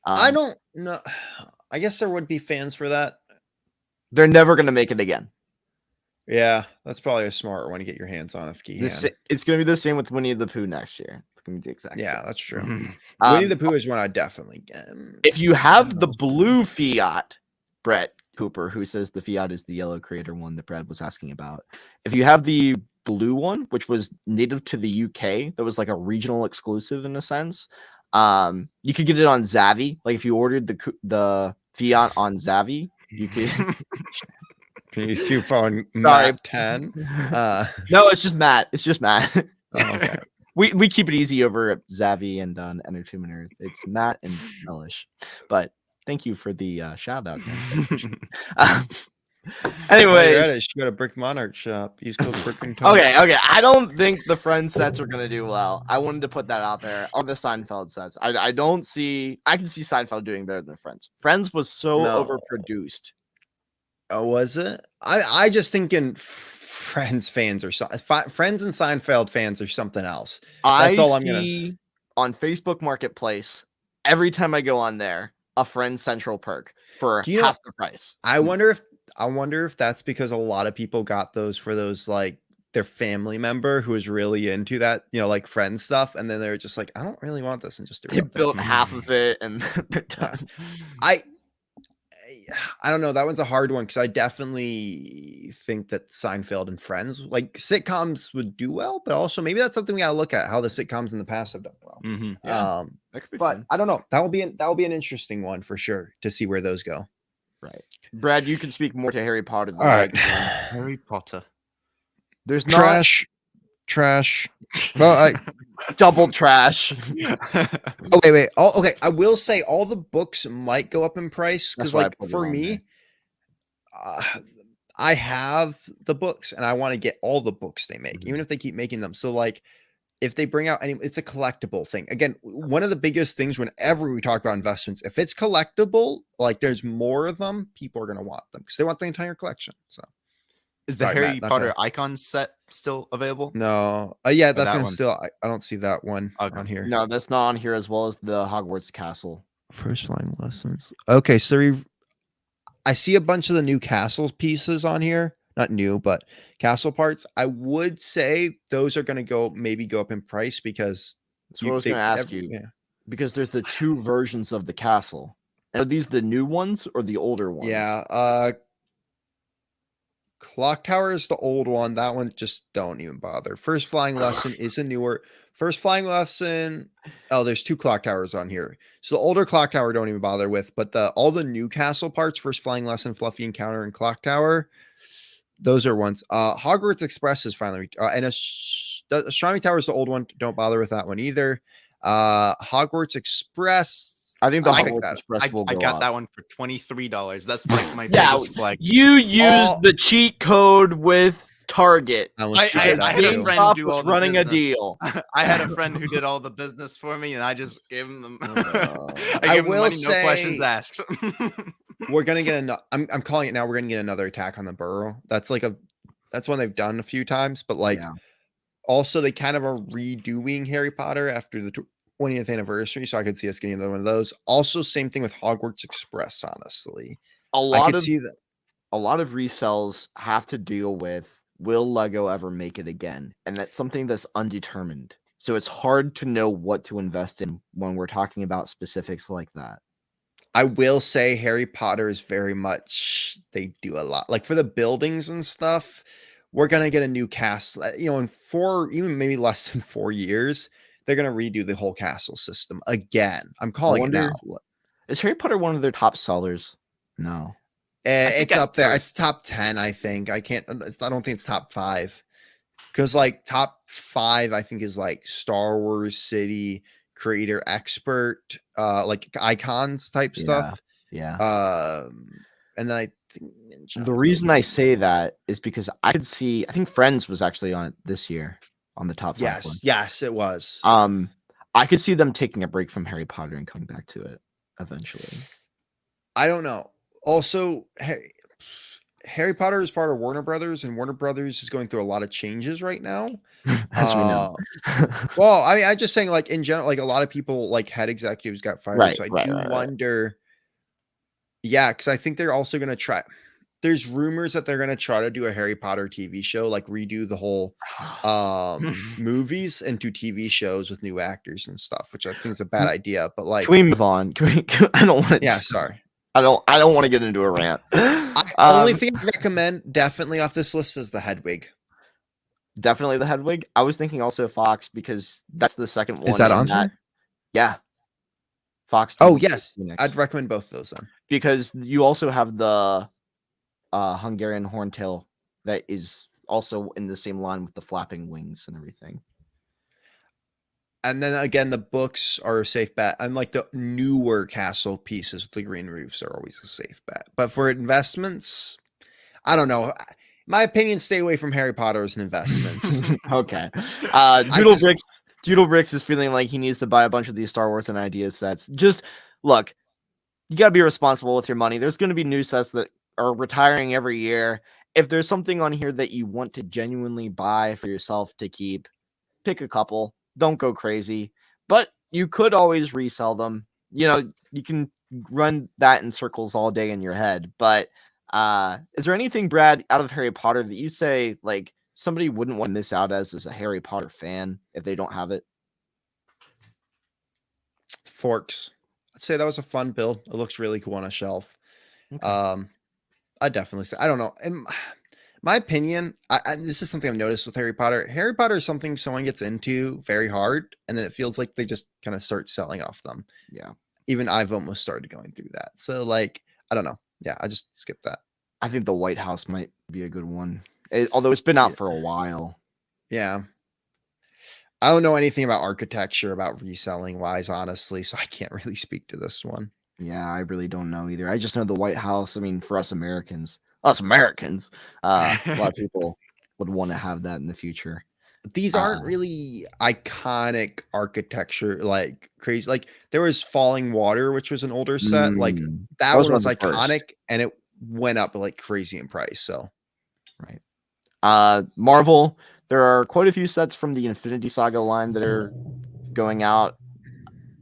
[SPEAKER 1] I don't know. I guess there would be fans for that.
[SPEAKER 2] They're never gonna make it again.
[SPEAKER 1] Yeah, that's probably a smart one to get your hands on if you can.
[SPEAKER 2] It's gonna be the same with Winnie the Pooh next year. It's gonna be the exact
[SPEAKER 1] Yeah,
[SPEAKER 2] same.
[SPEAKER 1] that's true.
[SPEAKER 3] Mhm.
[SPEAKER 1] Winnie the Pooh is one I definitely get.
[SPEAKER 2] If you have the blue Fiat, Brett Cooper, who says the Fiat is the yellow creator one that Brad was asking about. If you have the blue one, which was native to the UK, that was like a regional exclusive in a sense, you could get it on Zavvi. Like if you ordered the Fiat on Zavvi, you could.
[SPEAKER 1] Can you keep on
[SPEAKER 2] Sorry.
[SPEAKER 1] Matt 10?
[SPEAKER 2] No, it's just Matt. It's just Matt.
[SPEAKER 1] Oh, okay.
[SPEAKER 2] We keep it easy over at Zavvi and on Entertainment Earth. It's Matt and Mellish. But thank you for the shout out. Anyways,
[SPEAKER 1] you should go to Brick Monarch shop. Use code Brick.
[SPEAKER 2] okay. I don't think the Friends sets are gonna do well. I wanted to put that out there. Or the Seinfeld sets. I don't see. I can see Seinfeld doing better than Friends. Friends was so
[SPEAKER 1] No.
[SPEAKER 2] overproduced.
[SPEAKER 1] Oh, was it? I just thinking Friends fans or something. Friends and Seinfeld fans are something else. That's all I'm gonna
[SPEAKER 2] see on Facebook Marketplace every time I go on there a Friends Central perk for
[SPEAKER 1] Do you know-
[SPEAKER 2] half the price.
[SPEAKER 1] I wonder if that's because a lot of people got those for those like their family member who was really into that, like Friends stuff, and then they're just like, I don't really want this, and just
[SPEAKER 2] They built half of it and they're done.
[SPEAKER 1] I don't know. That one's a hard one because I definitely think that Seinfeld and Friends, like sitcoms, would do well, but also maybe that's something we gotta look at how the sitcoms in the past have done well.
[SPEAKER 3] Mhm.
[SPEAKER 2] Yeah, that could be
[SPEAKER 1] But
[SPEAKER 2] fun.
[SPEAKER 1] I don't know. That will be an interesting one for sure to see where those go.
[SPEAKER 2] Right. Brad, you can speak more to Harry Potter than
[SPEAKER 1] All right.
[SPEAKER 2] I can.
[SPEAKER 3] Harry Potter.
[SPEAKER 2] There's not
[SPEAKER 1] Trash. Well,
[SPEAKER 2] double trash.
[SPEAKER 1] oh wait. Okay. I will say all the books might go up in price
[SPEAKER 2] That's
[SPEAKER 1] because,
[SPEAKER 2] why I
[SPEAKER 1] like,
[SPEAKER 2] put it
[SPEAKER 1] for
[SPEAKER 2] on
[SPEAKER 1] me, I have the books and I want to get all the books they make, even if they keep making them. So, like, if they bring out it's a collectible thing. Again, one of the biggest things whenever we talk about investments, if it's collectible, like there's more of them, people are gonna want them because they want the entire collection. So.
[SPEAKER 3] Is the
[SPEAKER 1] Sorry,
[SPEAKER 3] Harry
[SPEAKER 1] Matt, not
[SPEAKER 3] Potter
[SPEAKER 1] to-
[SPEAKER 3] icon set still available?
[SPEAKER 1] No. Yeah, that's
[SPEAKER 3] that
[SPEAKER 1] gonna
[SPEAKER 3] one.
[SPEAKER 1] still. I don't see that one
[SPEAKER 3] Okay.
[SPEAKER 1] on here.
[SPEAKER 2] No, that's not on here as well as the Hogwarts Castle.
[SPEAKER 1] First flying lessons. Okay, so I see a bunch of the new castle pieces on here. Not new, but castle parts. I would say those are gonna go up in price because
[SPEAKER 2] That's what I was going to ask you.
[SPEAKER 1] Yeah.
[SPEAKER 2] Because there's the two versions of the castle. Are these the new ones or the older ones?
[SPEAKER 1] Yeah. Clock Tower is the old one. That one just don't even bother. First flying lesson is a newer. First flying lesson. Oh, there's two clock towers on here. So the older clock tower don't even bother with, but all the new castle parts, first flying lesson, fluffy encounter, and clock tower, those are ones. Hogwarts Express is finally and the Astronomy Tower is the old one. Don't bother with that one either. Hogwarts Express.
[SPEAKER 2] I think the
[SPEAKER 1] I picked
[SPEAKER 2] Hogwarts
[SPEAKER 1] that.
[SPEAKER 2] Express will go
[SPEAKER 3] I got
[SPEAKER 2] up.
[SPEAKER 3] that one for $23. That's my
[SPEAKER 2] Yeah,
[SPEAKER 3] biggest flag.
[SPEAKER 2] You used
[SPEAKER 1] Oh.
[SPEAKER 2] the cheat code with Target.
[SPEAKER 1] I almost
[SPEAKER 3] I
[SPEAKER 1] did that
[SPEAKER 3] had a
[SPEAKER 1] too.
[SPEAKER 3] friend
[SPEAKER 2] GameStop
[SPEAKER 3] do
[SPEAKER 2] was
[SPEAKER 3] all the
[SPEAKER 2] running a
[SPEAKER 3] business.
[SPEAKER 2] deal.
[SPEAKER 3] I had a friend who did all the business for me, and I just gave him the.
[SPEAKER 2] I
[SPEAKER 3] I gave him the
[SPEAKER 1] will
[SPEAKER 3] money, no questions
[SPEAKER 1] say-
[SPEAKER 3] asked.
[SPEAKER 1] We're gonna get I'm calling it now. We're gonna get another attack on the Burrow. That's one they've done a few times, but like
[SPEAKER 2] Yeah.
[SPEAKER 1] also they kind of are redoing Harry Potter after the 20th anniversary, so I could see us getting another one of those. Also, same thing with Hogwarts Express. Honestly,
[SPEAKER 2] A
[SPEAKER 1] I
[SPEAKER 2] lot
[SPEAKER 1] could
[SPEAKER 2] of
[SPEAKER 1] see that.
[SPEAKER 2] a lot of resells have to deal with will Lego ever make it again? And that's something that's undetermined. So it's hard to know what to invest in when we're talking about specifics like that.
[SPEAKER 1] I will say Harry Potter is very much, they do a lot. Like for the buildings and stuff, we're going to get a new castle. In 4, even maybe less than 4 years, they're going to redo the whole castle system again. I'm calling it now.
[SPEAKER 2] Is Harry Potter one of their top sellers? No.
[SPEAKER 1] It's up there. It's top 10, I think. I don't think it's top 5. Because like top 5, I think is like Star Wars City, Creator Expert, like icons type stuff.
[SPEAKER 2] Yeah.
[SPEAKER 1] And then I think Ninja.
[SPEAKER 2] The reason I say that is because I think Friends was actually on it this year on the top 5 one.
[SPEAKER 1] Yes, it was.
[SPEAKER 2] I could see them taking a break from Harry Potter and coming back to it eventually.
[SPEAKER 1] I don't know. Also, Harry Potter is part of Warner Brothers, and Warner Brothers is going through a lot of changes right now.
[SPEAKER 2] As we know.
[SPEAKER 1] Well, I mean, I'm just saying, like in general, like a lot of people, like head executives got fired.
[SPEAKER 2] Right,
[SPEAKER 1] so I do wonder. Yeah, because I think they're also going to try. There's rumors that they're going to try to do a Harry Potter TV show, like redo the whole movies into TV shows with new actors and stuff, which I think is a bad idea. But like,
[SPEAKER 2] can we move on? I don't want to.
[SPEAKER 1] Yeah, sorry.
[SPEAKER 2] I don't want to get into a rant.
[SPEAKER 1] Only thing I recommend definitely off this list is the Hedwig.
[SPEAKER 2] Definitely the Hedwig. I was thinking also Fox because that's the second one.
[SPEAKER 1] Is that on there?
[SPEAKER 2] Yeah. Fox.
[SPEAKER 1] Oh, yes. I'd recommend both of those then.
[SPEAKER 2] Because you also have the Hungarian horntail that is also in the same line with the flapping wings and everything.
[SPEAKER 1] And then again, the books are a safe bet. Unlike the newer castle pieces with the green roofs are always a safe bet. But for investments, I don't know. My opinion, stay away from Harry Potter as an investment.
[SPEAKER 2] Okay. Doodle Bricks is feeling like he needs to buy a bunch of these Star Wars and Ideas sets. Just look, you got to be responsible with your money. There's going to be new sets that are retiring every year. If there's something on here that you want to genuinely buy for yourself to keep, pick a couple. Don't go crazy, but you could always resell them. You can run that in circles all day in your head. But is there anything, Brad, out of Harry Potter that you say like somebody wouldn't want to miss out as a Harry Potter fan if they don't have it?
[SPEAKER 1] Forks. I'd say that was a fun build. It looks really cool on a shelf.
[SPEAKER 2] Okay.
[SPEAKER 1] I'd definitely say, I don't know. In my opinion, this is something I've noticed with Harry Potter. Harry Potter is something someone gets into very hard, and then it feels like they just kind of start selling off them.
[SPEAKER 2] Yeah.
[SPEAKER 1] Even I've almost started going through that. So, like, I don't know. Yeah, I just skipped that.
[SPEAKER 2] I think the White House might be a good one, although it's been out for a while.
[SPEAKER 1] Yeah. I don't know anything about architecture, about reselling wise, honestly, so I can't really speak to this one.
[SPEAKER 2] Yeah, I really don't know either. I just know the White House. I mean, for us Americans, a lot of people would want to have that in the future.
[SPEAKER 1] These aren't really iconic architecture, like crazy. Like there was Falling Water, which was an older set. Like that one was iconic, and it went up like crazy in price. So,
[SPEAKER 2] right. Marvel. There are quite a few sets from the Infinity Saga line that are going out.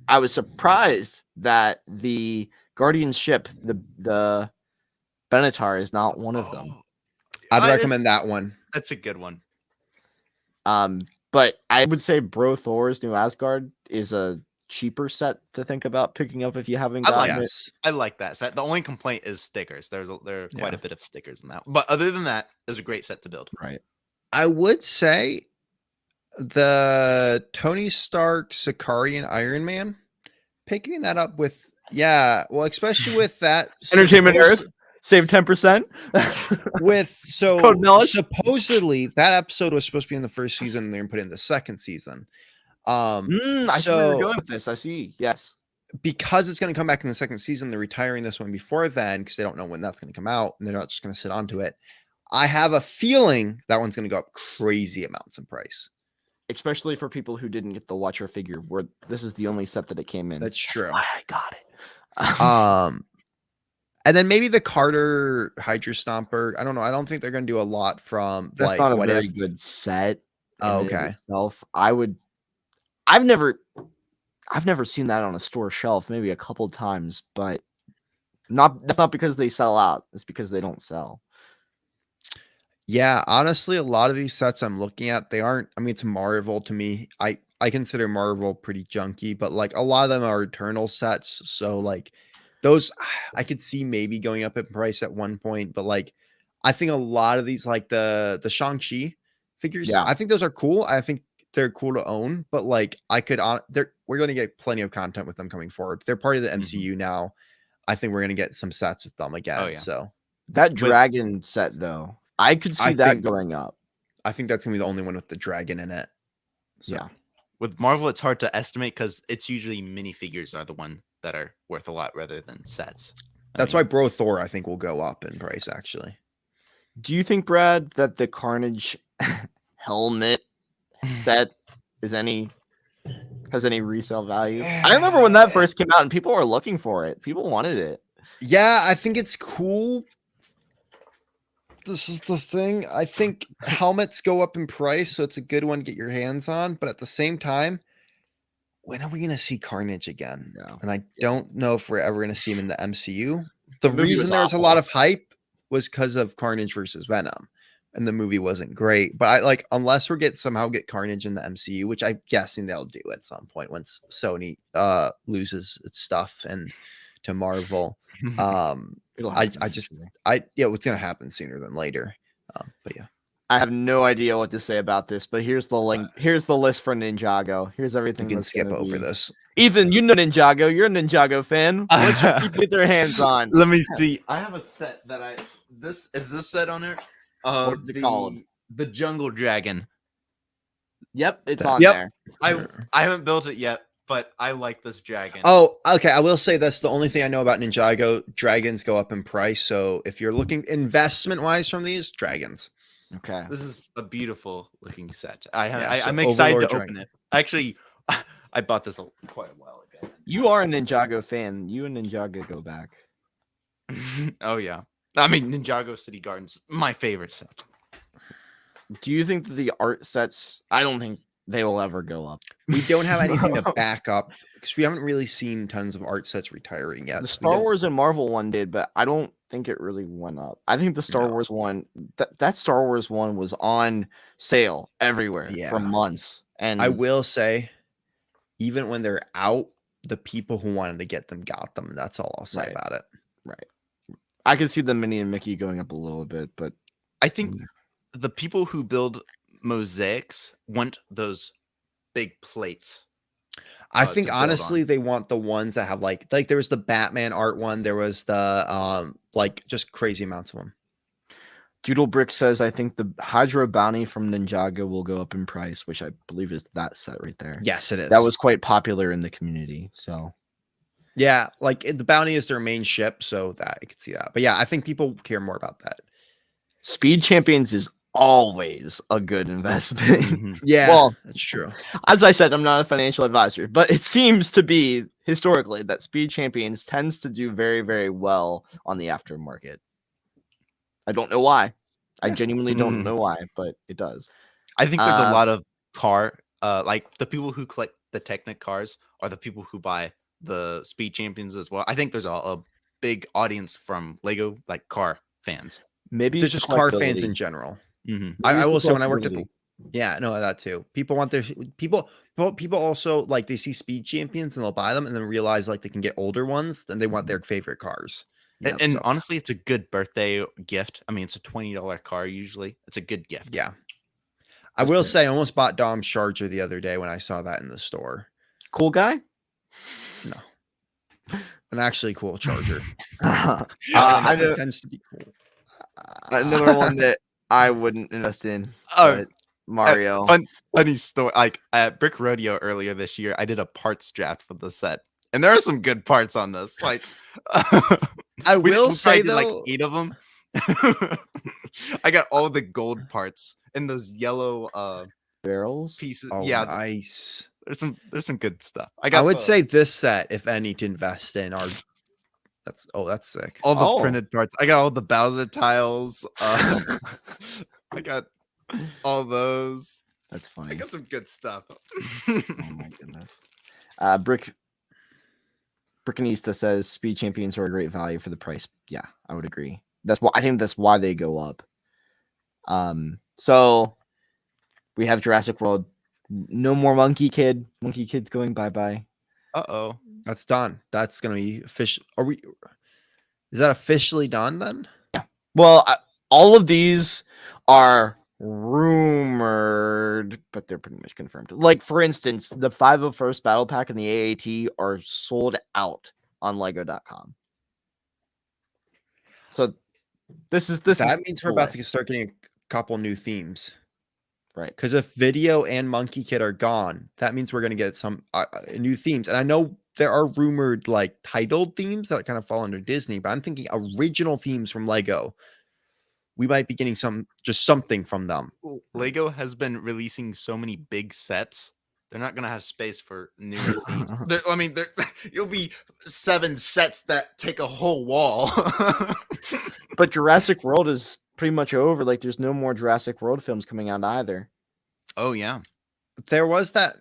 [SPEAKER 2] I was surprised that the Guardian ship, the Benatar, is not one of them.
[SPEAKER 1] I'd recommend that one.
[SPEAKER 3] That's a good one.
[SPEAKER 2] But I would say Bro Thor's New Asgard is a cheaper set to think about picking up if you haven't gotten it.
[SPEAKER 3] I like that set. The only complaint is stickers. There are quite a bit of stickers in that. But other than that, it was a great set to build.
[SPEAKER 2] Right.
[SPEAKER 1] I would say the Tony Stark Sicarian Iron Man, picking that up with especially with that
[SPEAKER 2] Entertainment Earth. Save 10%.
[SPEAKER 1] Code Mellish. Supposedly that episode was supposed to be in the first season and they're put in the second season.
[SPEAKER 2] I see where you're going with this. I see. Yes.
[SPEAKER 1] Because it's going to come back in the second season, they're retiring this one before then because they don't know when that's going to come out and they're not just going to sit onto it. I have a feeling that one's going to go up crazy amounts in price.
[SPEAKER 2] Especially for people who didn't get the Watcher figure, where this is the only set that it came in.
[SPEAKER 1] That's true.
[SPEAKER 2] That's why I got it.
[SPEAKER 1] And then maybe the Carter Hydra Stomper. I don't know. I don't think they're going to do a lot from.
[SPEAKER 2] That's not a very good set.
[SPEAKER 1] Oh, okay.
[SPEAKER 2] Itself. I've never seen that on a store shelf. Maybe a couple times, but that's not because they sell out. It's because they don't sell. Yeah,
[SPEAKER 1] honestly, a lot of these sets I'm looking at, they aren't. I mean, it's Marvel to me. I consider Marvel pretty junky, but like a lot of them are Eternal sets. So like those I could see maybe going up in price at one point, but like I think a lot of these like the Shang-Chi figures,
[SPEAKER 2] Yeah.
[SPEAKER 1] I think those are cool. I think they're cool to own, but like I could we're going to get plenty of content with them coming forward. They're part of the MCU now. I think we're going to get some sets with them again.
[SPEAKER 3] Oh, yeah.
[SPEAKER 1] So
[SPEAKER 2] That
[SPEAKER 3] With-
[SPEAKER 2] dragon set though, I could see
[SPEAKER 1] I
[SPEAKER 2] that
[SPEAKER 1] think-
[SPEAKER 2] going up.
[SPEAKER 1] I think that's going to be the only one with the dragon in it. So.
[SPEAKER 2] Yeah.
[SPEAKER 3] With Marvel, it's hard to estimate because it's usually minifigures are the one that are worth a lot rather than sets.
[SPEAKER 1] That's why Bro Thor, I think, will go up in price, actually.
[SPEAKER 2] Do you think, Brad, that the Carnage helmet set has any resale value? I remember when that first came out and people were looking for it. People wanted it.
[SPEAKER 1] Yeah, I think it's cool. This is the thing. I think helmets go up in price, so it's a good one to get your hands on. But at the same time, when are we going to see Carnage again?
[SPEAKER 2] Yeah.
[SPEAKER 1] And I don't know if we're ever going to see him in the MCU. The
[SPEAKER 2] The movie
[SPEAKER 1] reason
[SPEAKER 2] was
[SPEAKER 1] there was a
[SPEAKER 2] awful.
[SPEAKER 1] lot of hype was because of Carnage versus Venom. And the movie wasn't great. But I like, unless we somehow get Carnage in the MCU, which I'm guessing they'll do at some point once Sony loses its stuff and to Marvel.
[SPEAKER 2] It'll
[SPEAKER 1] I
[SPEAKER 2] happen
[SPEAKER 1] just-
[SPEAKER 2] eventually.
[SPEAKER 1] It's gonna happen sooner than later. But yeah.
[SPEAKER 2] I have no idea what to say about this, but here's the link. Here's the list for Ninjago. Here's
[SPEAKER 1] You
[SPEAKER 2] everything.
[SPEAKER 1] can
[SPEAKER 2] that's
[SPEAKER 1] skip
[SPEAKER 2] gonna
[SPEAKER 1] over
[SPEAKER 2] be.
[SPEAKER 1] this.
[SPEAKER 2] Ethan, you know Ninjago. You're a Ninjago fan. What should people get their hands on?
[SPEAKER 3] Let me see. I have a set that this set on it.
[SPEAKER 2] What's it called?
[SPEAKER 3] The Jungle Dragon.
[SPEAKER 2] Yep, it's
[SPEAKER 1] That-
[SPEAKER 2] on
[SPEAKER 3] Yep.
[SPEAKER 2] there.
[SPEAKER 3] I haven't built it yet, but I like this dragon.
[SPEAKER 1] Oh, okay. I will say that's the only thing I know about Ninjago. Dragons go up in price. So if you're looking investment wise from these, dragons.
[SPEAKER 2] Okay.
[SPEAKER 3] This is a beautiful looking set.
[SPEAKER 1] Yeah,
[SPEAKER 3] I'm
[SPEAKER 1] so
[SPEAKER 3] excited
[SPEAKER 1] Overlord
[SPEAKER 3] to open it. Actually, I bought this quite a while ago.
[SPEAKER 2] You are a Ninjago fan. You and Ninjago go back.
[SPEAKER 3] Oh yeah. I mean, Ninjago City Gardens, my favorite set.
[SPEAKER 2] Do you think that the art sets? I don't think they will ever go up.
[SPEAKER 1] We don't have anything to back up because we haven't really seen tons of art sets retiring yet.
[SPEAKER 2] The
[SPEAKER 1] So we
[SPEAKER 2] Star
[SPEAKER 1] don't-
[SPEAKER 2] Wars and Marvel one did, but I don't think it really went up. I think the Star
[SPEAKER 1] No.
[SPEAKER 2] Wars one, that Star Wars one was on sale everywhere
[SPEAKER 1] Yeah.
[SPEAKER 2] for months. And
[SPEAKER 1] I will say, even when they're out, the people who wanted to get them got them. That's all I'll say
[SPEAKER 2] Right.
[SPEAKER 1] about it.
[SPEAKER 2] I could see the Minnie and Mickey going up a little bit, but
[SPEAKER 3] I think the people who build mosaics want those big plates.
[SPEAKER 1] I
[SPEAKER 3] to
[SPEAKER 1] think
[SPEAKER 3] build on.
[SPEAKER 1] honestly, they want the ones that have like there was the Batman art one. There was the like just crazy amounts of them.
[SPEAKER 2] Doodle Brick says, I think the Hydra Bounty from Ninjago will go up in price, which I believe is that set right there.
[SPEAKER 1] Yes, it is.
[SPEAKER 2] That was quite popular in the community. So
[SPEAKER 1] yeah, like the bounty is their main ship, so that I could see that. But yeah, I think people care more about that.
[SPEAKER 2] Speed Champions is always a good investment.
[SPEAKER 3] Mhm.
[SPEAKER 1] Yeah,
[SPEAKER 2] Well,
[SPEAKER 1] that's true.
[SPEAKER 2] as I said, I'm not a financial advisor, but it seems to be historically that Speed Champions tends to do very, very well on the aftermarket. I don't know why. I genuinely don't
[SPEAKER 3] Mm.
[SPEAKER 2] know why, but it does.
[SPEAKER 3] I think there's a
[SPEAKER 2] Uh,
[SPEAKER 3] lot of like the people who collect the Technic cars are the people who buy the Speed Champions as well. I think there's a big audience from Lego like car fans.
[SPEAKER 2] Maybe
[SPEAKER 1] There's
[SPEAKER 2] it's
[SPEAKER 1] just car fans
[SPEAKER 2] collectability.
[SPEAKER 1] in general.
[SPEAKER 3] Mhm.
[SPEAKER 1] I
[SPEAKER 2] Maybe it's
[SPEAKER 1] will
[SPEAKER 2] the
[SPEAKER 1] say when I worked at the
[SPEAKER 2] collectability.
[SPEAKER 1] yeah, no, that too. People want their people also like they see Speed Champions and they'll buy them and then realize like they can get older ones, then they want their favorite cars.
[SPEAKER 3] And,
[SPEAKER 1] Yeah,
[SPEAKER 3] and
[SPEAKER 1] so-
[SPEAKER 3] honestly, it's a good birthday gift. I mean, it's a $20 car usually. It's a good gift.
[SPEAKER 1] Yeah. I
[SPEAKER 2] That's
[SPEAKER 1] will
[SPEAKER 2] fair.
[SPEAKER 1] say I almost bought Dom's Charger the other day when I saw that in the store.
[SPEAKER 2] Cool guy.
[SPEAKER 1] An actually cool charger.
[SPEAKER 2] I know
[SPEAKER 1] Tends to be cool.
[SPEAKER 2] another one that I wouldn't invest in.
[SPEAKER 3] Oh,
[SPEAKER 2] but Mario.
[SPEAKER 3] Funny story. Like at Brick Rodeo earlier this year, I did a parts draft for the set, and there are some good parts on this. Like,
[SPEAKER 1] I
[SPEAKER 3] we
[SPEAKER 1] will
[SPEAKER 3] probably
[SPEAKER 1] say
[SPEAKER 3] did, like
[SPEAKER 1] though,
[SPEAKER 3] 8 of them. I got all the gold parts and those yellow
[SPEAKER 2] Barrels.
[SPEAKER 3] pieces.
[SPEAKER 1] oh,
[SPEAKER 3] Yeah,
[SPEAKER 1] nice.
[SPEAKER 3] there's some good stuff.
[SPEAKER 1] I would say this set, if any, to invest in are that's sick.
[SPEAKER 3] all the
[SPEAKER 2] Oh.
[SPEAKER 3] printed parts. I got all the Bowser tiles. I got all those.
[SPEAKER 2] That's
[SPEAKER 3] I
[SPEAKER 2] funny.
[SPEAKER 3] got some good stuff.
[SPEAKER 2] Oh my goodness. Brickinista says Speed Champions are a great value for the price. Yeah, I would agree. I think that's why they go up. So we have Jurassic World No more Monkey Kid. Monkey Kid's going bye-bye.
[SPEAKER 3] Uh-oh.
[SPEAKER 1] That's done. That's gonna be official. Is that officially done then?
[SPEAKER 2] Well, all of these are rumored, but they're pretty much confirmed. Like, for instance, the 501st Battle Pack and the AAT are sold out on Lego.com. So this
[SPEAKER 1] That means we're about to
[SPEAKER 2] list.
[SPEAKER 1] start getting a couple new themes.
[SPEAKER 2] Right.
[SPEAKER 1] Because if Video and Monkey Kid are gone, that means we're going to get some new themes. And I know there are rumored like titled themes that kind of fall under Disney, but I'm thinking original themes from Lego. We might be getting something from them.
[SPEAKER 3] Lego has been releasing so many big sets. They're not gonna have space for new themes. You'll be 7 sets that take a whole wall.
[SPEAKER 2] But Jurassic World is pretty much over. Like, there's no more Jurassic World films coming out either.
[SPEAKER 3] Oh yeah.
[SPEAKER 1] There was that.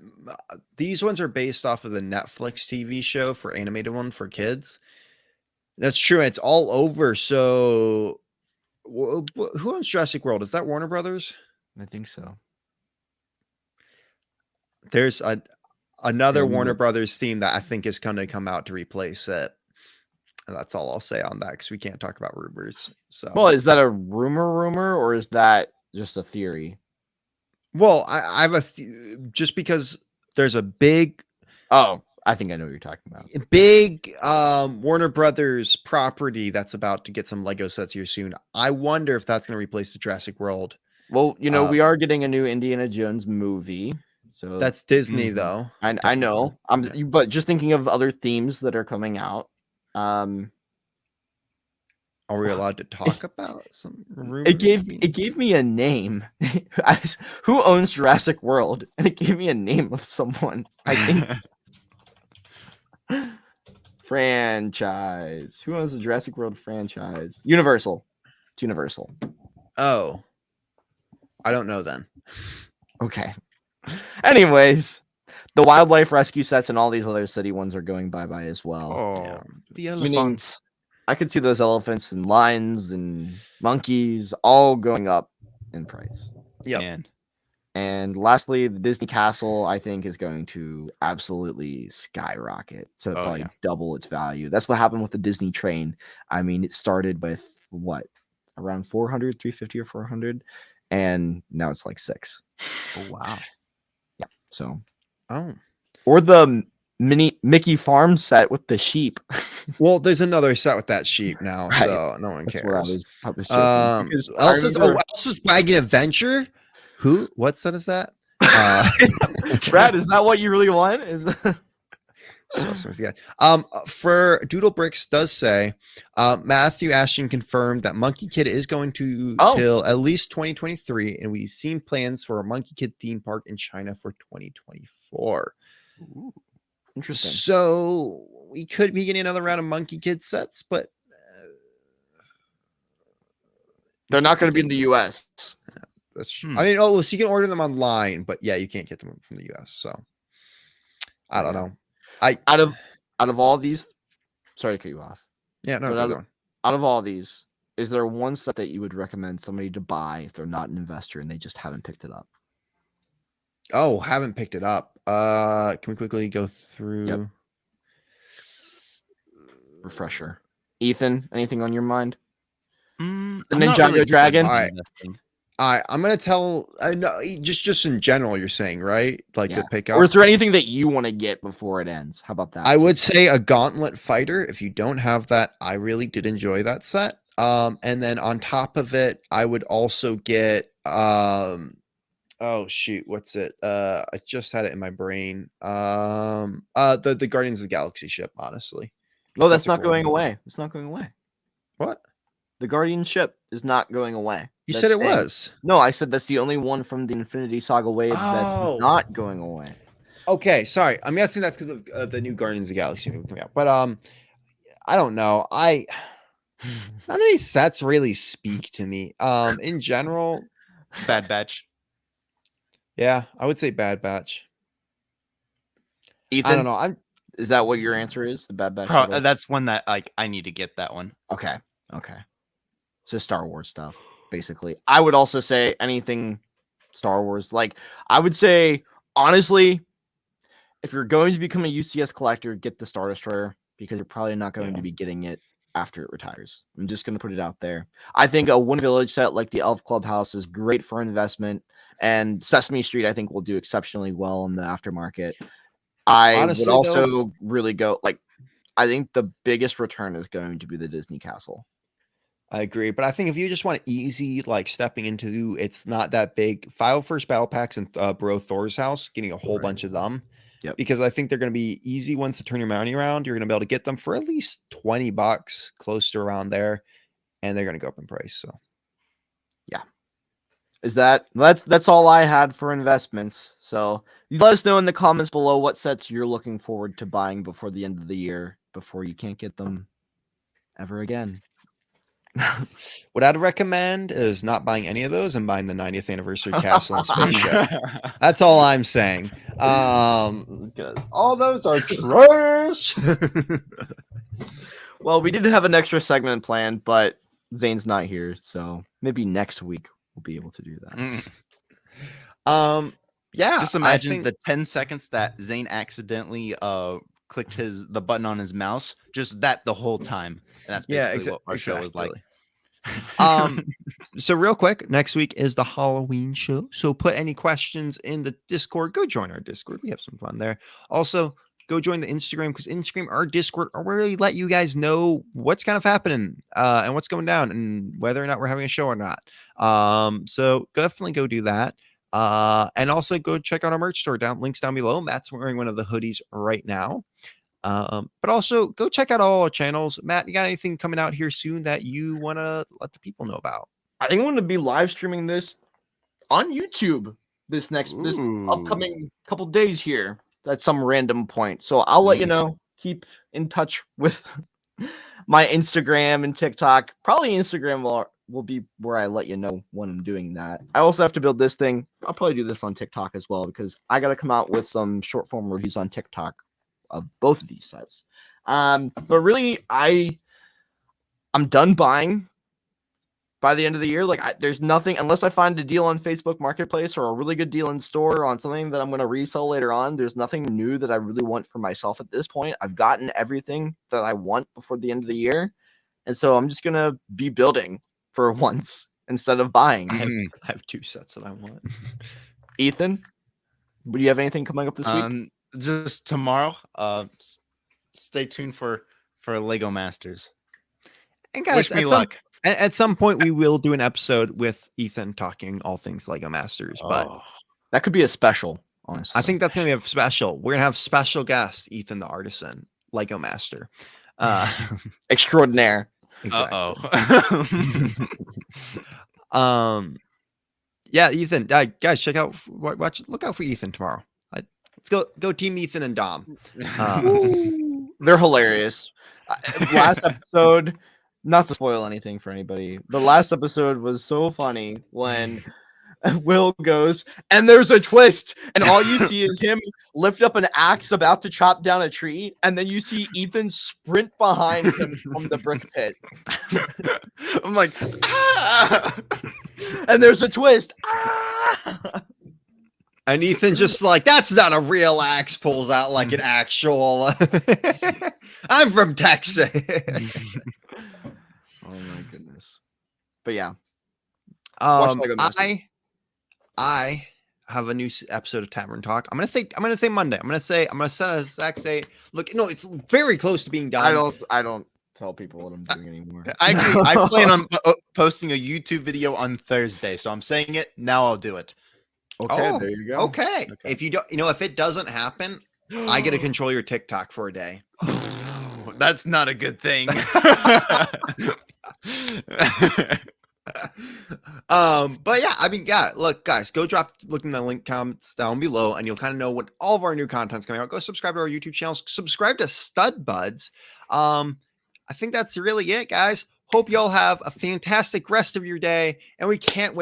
[SPEAKER 1] These ones are based off of the Netflix TV show for animated one for kids. That's true. It's all over. So who owns Jurassic World? Is that Warner Brothers?
[SPEAKER 2] I think so.
[SPEAKER 1] There's another
[SPEAKER 2] Yeah,
[SPEAKER 1] Warner Brothers theme that I think is going to come out to replace it. And that's all I'll say on that because we can't talk about rumors. So,
[SPEAKER 2] Well, is that a rumor, or is that just a theory?
[SPEAKER 1] well, I have just because there's a big
[SPEAKER 2] Oh, I think I know what you're talking about.
[SPEAKER 1] Warner Brothers property that's about to get some Lego sets here soon. I wonder if that's going to replace the Jurassic World.
[SPEAKER 2] Well, we are getting a new Indiana Jones movie. So
[SPEAKER 1] That's Disney, though.
[SPEAKER 2] I know. But just thinking of other themes that are coming out.
[SPEAKER 1] Are we allowed to talk about some rumors?
[SPEAKER 2] It gave me a name. Who owns Jurassic World? And it gave me a name of someone. I think franchise. Who owns the Jurassic World franchise? Universal. It's Universal.
[SPEAKER 1] Oh, I don't know then.
[SPEAKER 2] Okay. Anyways, the wildlife rescue sets and all these other city ones are going bye-bye as well.
[SPEAKER 3] Oh,
[SPEAKER 1] Yeah.
[SPEAKER 3] the
[SPEAKER 2] Meaning-
[SPEAKER 3] elephants.
[SPEAKER 2] I could see those elephants and lions and monkeys all going up in price.
[SPEAKER 1] Yep.
[SPEAKER 3] Man.
[SPEAKER 2] And lastly, the Disney Castle, I think, is going to absolutely skyrocket to probably
[SPEAKER 3] yeah.
[SPEAKER 2] double its value. That's what happened with the Disney train. I mean, it started with what? Around 400, 350 or 400. And now it's like 6.
[SPEAKER 3] Oh wow.
[SPEAKER 2] Yeah. So,
[SPEAKER 1] Oh.
[SPEAKER 2] or the mini Mickey Farm set with the sheep.
[SPEAKER 1] Well, there's another set with that sheep now,
[SPEAKER 2] Right.
[SPEAKER 1] so no one
[SPEAKER 2] That's
[SPEAKER 1] cares.
[SPEAKER 2] where I was joking. Because I remember-
[SPEAKER 1] Elsa's Wagon Adventure? Who? What set is that?
[SPEAKER 2] Brad, is that what you really want?
[SPEAKER 1] For Doodle Bricks does say Matthew Ashton confirmed that Monkey Kid is going to till at least 2023, and we've seen plans for a Monkey Kid theme park in China for 2024.
[SPEAKER 2] Ooh, interesting.
[SPEAKER 1] So we could be getting another round of Monkey Kid sets, but
[SPEAKER 2] They're not going to be in the U.S.
[SPEAKER 1] that's true. I mean, so you can order them online, but yeah, you can't get them from the U.S. So I don't know.
[SPEAKER 2] Out of all these, sorry to cut you off.
[SPEAKER 1] Yeah, no,
[SPEAKER 2] But
[SPEAKER 1] go on.
[SPEAKER 2] out of all these, is there one set that you would recommend somebody to buy if they're not an investor and they just haven't picked it up?
[SPEAKER 1] Oh, haven't picked it up. Can we quickly go through?
[SPEAKER 2] Yep. Refresher. Ethan, anything on your mind? The
[SPEAKER 3] I'm not
[SPEAKER 2] Ninjago
[SPEAKER 3] really
[SPEAKER 2] Dragon?
[SPEAKER 3] good at
[SPEAKER 1] Alright.
[SPEAKER 3] investing.
[SPEAKER 1] I'm gonna tell. No, just in general, you're saying, right? Like
[SPEAKER 2] Yeah.
[SPEAKER 1] to pick up.
[SPEAKER 2] Or is there anything that you want to get before it ends? How about that?
[SPEAKER 1] I would say a Gauntlet Fighter. If you don't have that, I really did enjoy that set. And then on top of it, I would also get oh shoot, what's it? I just had it in my brain. The Guardians of the Galaxy ship, honestly.
[SPEAKER 2] No, that's
[SPEAKER 1] That's a
[SPEAKER 2] not
[SPEAKER 1] cool
[SPEAKER 2] going
[SPEAKER 1] one.
[SPEAKER 2] away. It's not going away.
[SPEAKER 1] What?
[SPEAKER 2] The Guardian ship is not going away.
[SPEAKER 1] You
[SPEAKER 2] That's
[SPEAKER 1] said it
[SPEAKER 2] staying.
[SPEAKER 1] was.
[SPEAKER 2] No, I said that's the only one from the Infinity Saga wave
[SPEAKER 1] Oh.
[SPEAKER 2] that's not going away.
[SPEAKER 1] Okay, sorry. I'm guessing that's because of the new Guardians of the Galaxy movie coming out. But I don't know. None of these sets really speak to me. In general,
[SPEAKER 3] Bad Batch.
[SPEAKER 1] yeah, I would say Bad Batch.
[SPEAKER 2] Ethan,
[SPEAKER 1] I don't know.
[SPEAKER 2] is that what your answer is? The Bad Batch?
[SPEAKER 3] Pro-
[SPEAKER 2] Shuttle?
[SPEAKER 3] that's one that like I need to get that one.
[SPEAKER 2] Okay. So Star Wars stuff, basically. I would also say anything Star Wars. Like, I would say honestly, if you're going to become a UCS collector, get the Star Destroyer because you're probably not going to be getting it after it retires. I'm just going to put it out there. I think a One Village set like the Elf Clubhouse is great for investment, and Sesame Street I think will do exceptionally well in the aftermarket. I
[SPEAKER 1] Honestly,
[SPEAKER 2] would also really go like, I think the biggest return is going to be the Disney Castle.
[SPEAKER 1] I agree, but I think if you just want easy, like stepping into, it's not that big. File first battle packs and Bro Thor's house, getting a whole bunch of them.
[SPEAKER 2] Yep.
[SPEAKER 1] Because I think they're going to be easy ones to turn your money around. You're going to be able to get them for at least $20, close to around there, and they're going to go up in price. So,
[SPEAKER 2] yeah, that's all I had for investments. So let us know in the comments below what sets you're looking forward to buying before the end of the year, before you can't get them ever again.
[SPEAKER 1] what I'd recommend is not buying any of those and buying the 90th anniversary castle and spaceship. That's all I'm saying. Because all those are trash.
[SPEAKER 2] Well, we did have an extra segment planned, but Zane's not here, so maybe next week we'll be able to do that.
[SPEAKER 1] Yeah.
[SPEAKER 3] Just imagine the 10 seconds that Zane accidentally clicked the button on his mouse, just that the whole time. And that's basically what our show was like.
[SPEAKER 1] So real quick, next week is the Halloween show. So put any questions in the Discord. Go join our Discord. We have some fun there. Also, go join the Instagram, because Instagram, our Discord, will really let you guys know what's kind of happening and what's going down and whether or not we're having a show or not. So definitely go do that. And also go check out our merch store links down below. Matt's wearing one of the hoodies right now. But also go check out all our channels. Matt, you got anything coming out here soon that you want to let the people know about?
[SPEAKER 2] I think I'm going to be live streaming this on YouTube this upcoming couple days here at some random point. So I'll let you know. Keep in touch with my Instagram and TikTok. Probably Instagram will be where I let you know when I'm doing that. I also have to build this thing. I'll probably do this on TikTok as well, because I got to come out with some short form reviews on TikTok of both of these sets. But really, I'm done buying by the end of the year. Like, there's nothing, unless I find a deal on Facebook Marketplace or a really good deal in store on something that I'm going to resell later on. There's nothing new that I really want for myself at this point. I've gotten everything that I want before the end of the year. And so I'm just going to be building for once instead of buying.
[SPEAKER 1] I have 2 sets that I want.
[SPEAKER 2] Ethan, do you have anything coming up this week?
[SPEAKER 3] Just tomorrow. Stay tuned for Lego Masters.
[SPEAKER 1] And guys,
[SPEAKER 3] wish me luck.
[SPEAKER 1] At some point, we will do an episode with Ethan talking all things Lego Masters. But
[SPEAKER 2] that could be a special, honestly.
[SPEAKER 1] I think that's going to be a special. We're going to have special guest, Ethan the Artisan, Lego Master.
[SPEAKER 2] Extraordinaire.
[SPEAKER 1] Exactly. Yeah, Ethan. Guys, check out, look out for Ethan tomorrow. Let's go team Ethan and Dom.
[SPEAKER 2] They're hilarious. Last episode, not to spoil anything for anybody, the last episode was so funny when Will goes, and there's a twist, and all you see is him lift up an axe about to chop down a tree, and then you see Ethan sprint behind him from the brick pit.
[SPEAKER 3] I'm like, ah!
[SPEAKER 2] And there's a twist. Ah!
[SPEAKER 1] And Ethan just like, that's not a real axe, pulls out like an actual. I'm from Texas.
[SPEAKER 2] Oh my goodness. But yeah.
[SPEAKER 1] I have a new episode of Tavern Talk. I'm gonna say Monday. I'm gonna set a exact say. Look, no, it's very close to being done.
[SPEAKER 2] I don't tell people what I'm doing anymore.
[SPEAKER 3] I plan on posting a YouTube video on Thursday, so I'm saying it now. I'll do it.
[SPEAKER 2] Okay, there you go.
[SPEAKER 1] Okay. If you don't, if it doesn't happen, I get to control your TikTok for a day.
[SPEAKER 3] That's not a good thing.
[SPEAKER 1] But yeah, I mean, yeah, look, guys, look in the link comments down below, and you'll kind of know what all of our new content's coming out. Go subscribe to our YouTube channels, subscribe to Stud Buds. I think that's really it, guys. Hope y'all have a fantastic rest of your day, and we can't wait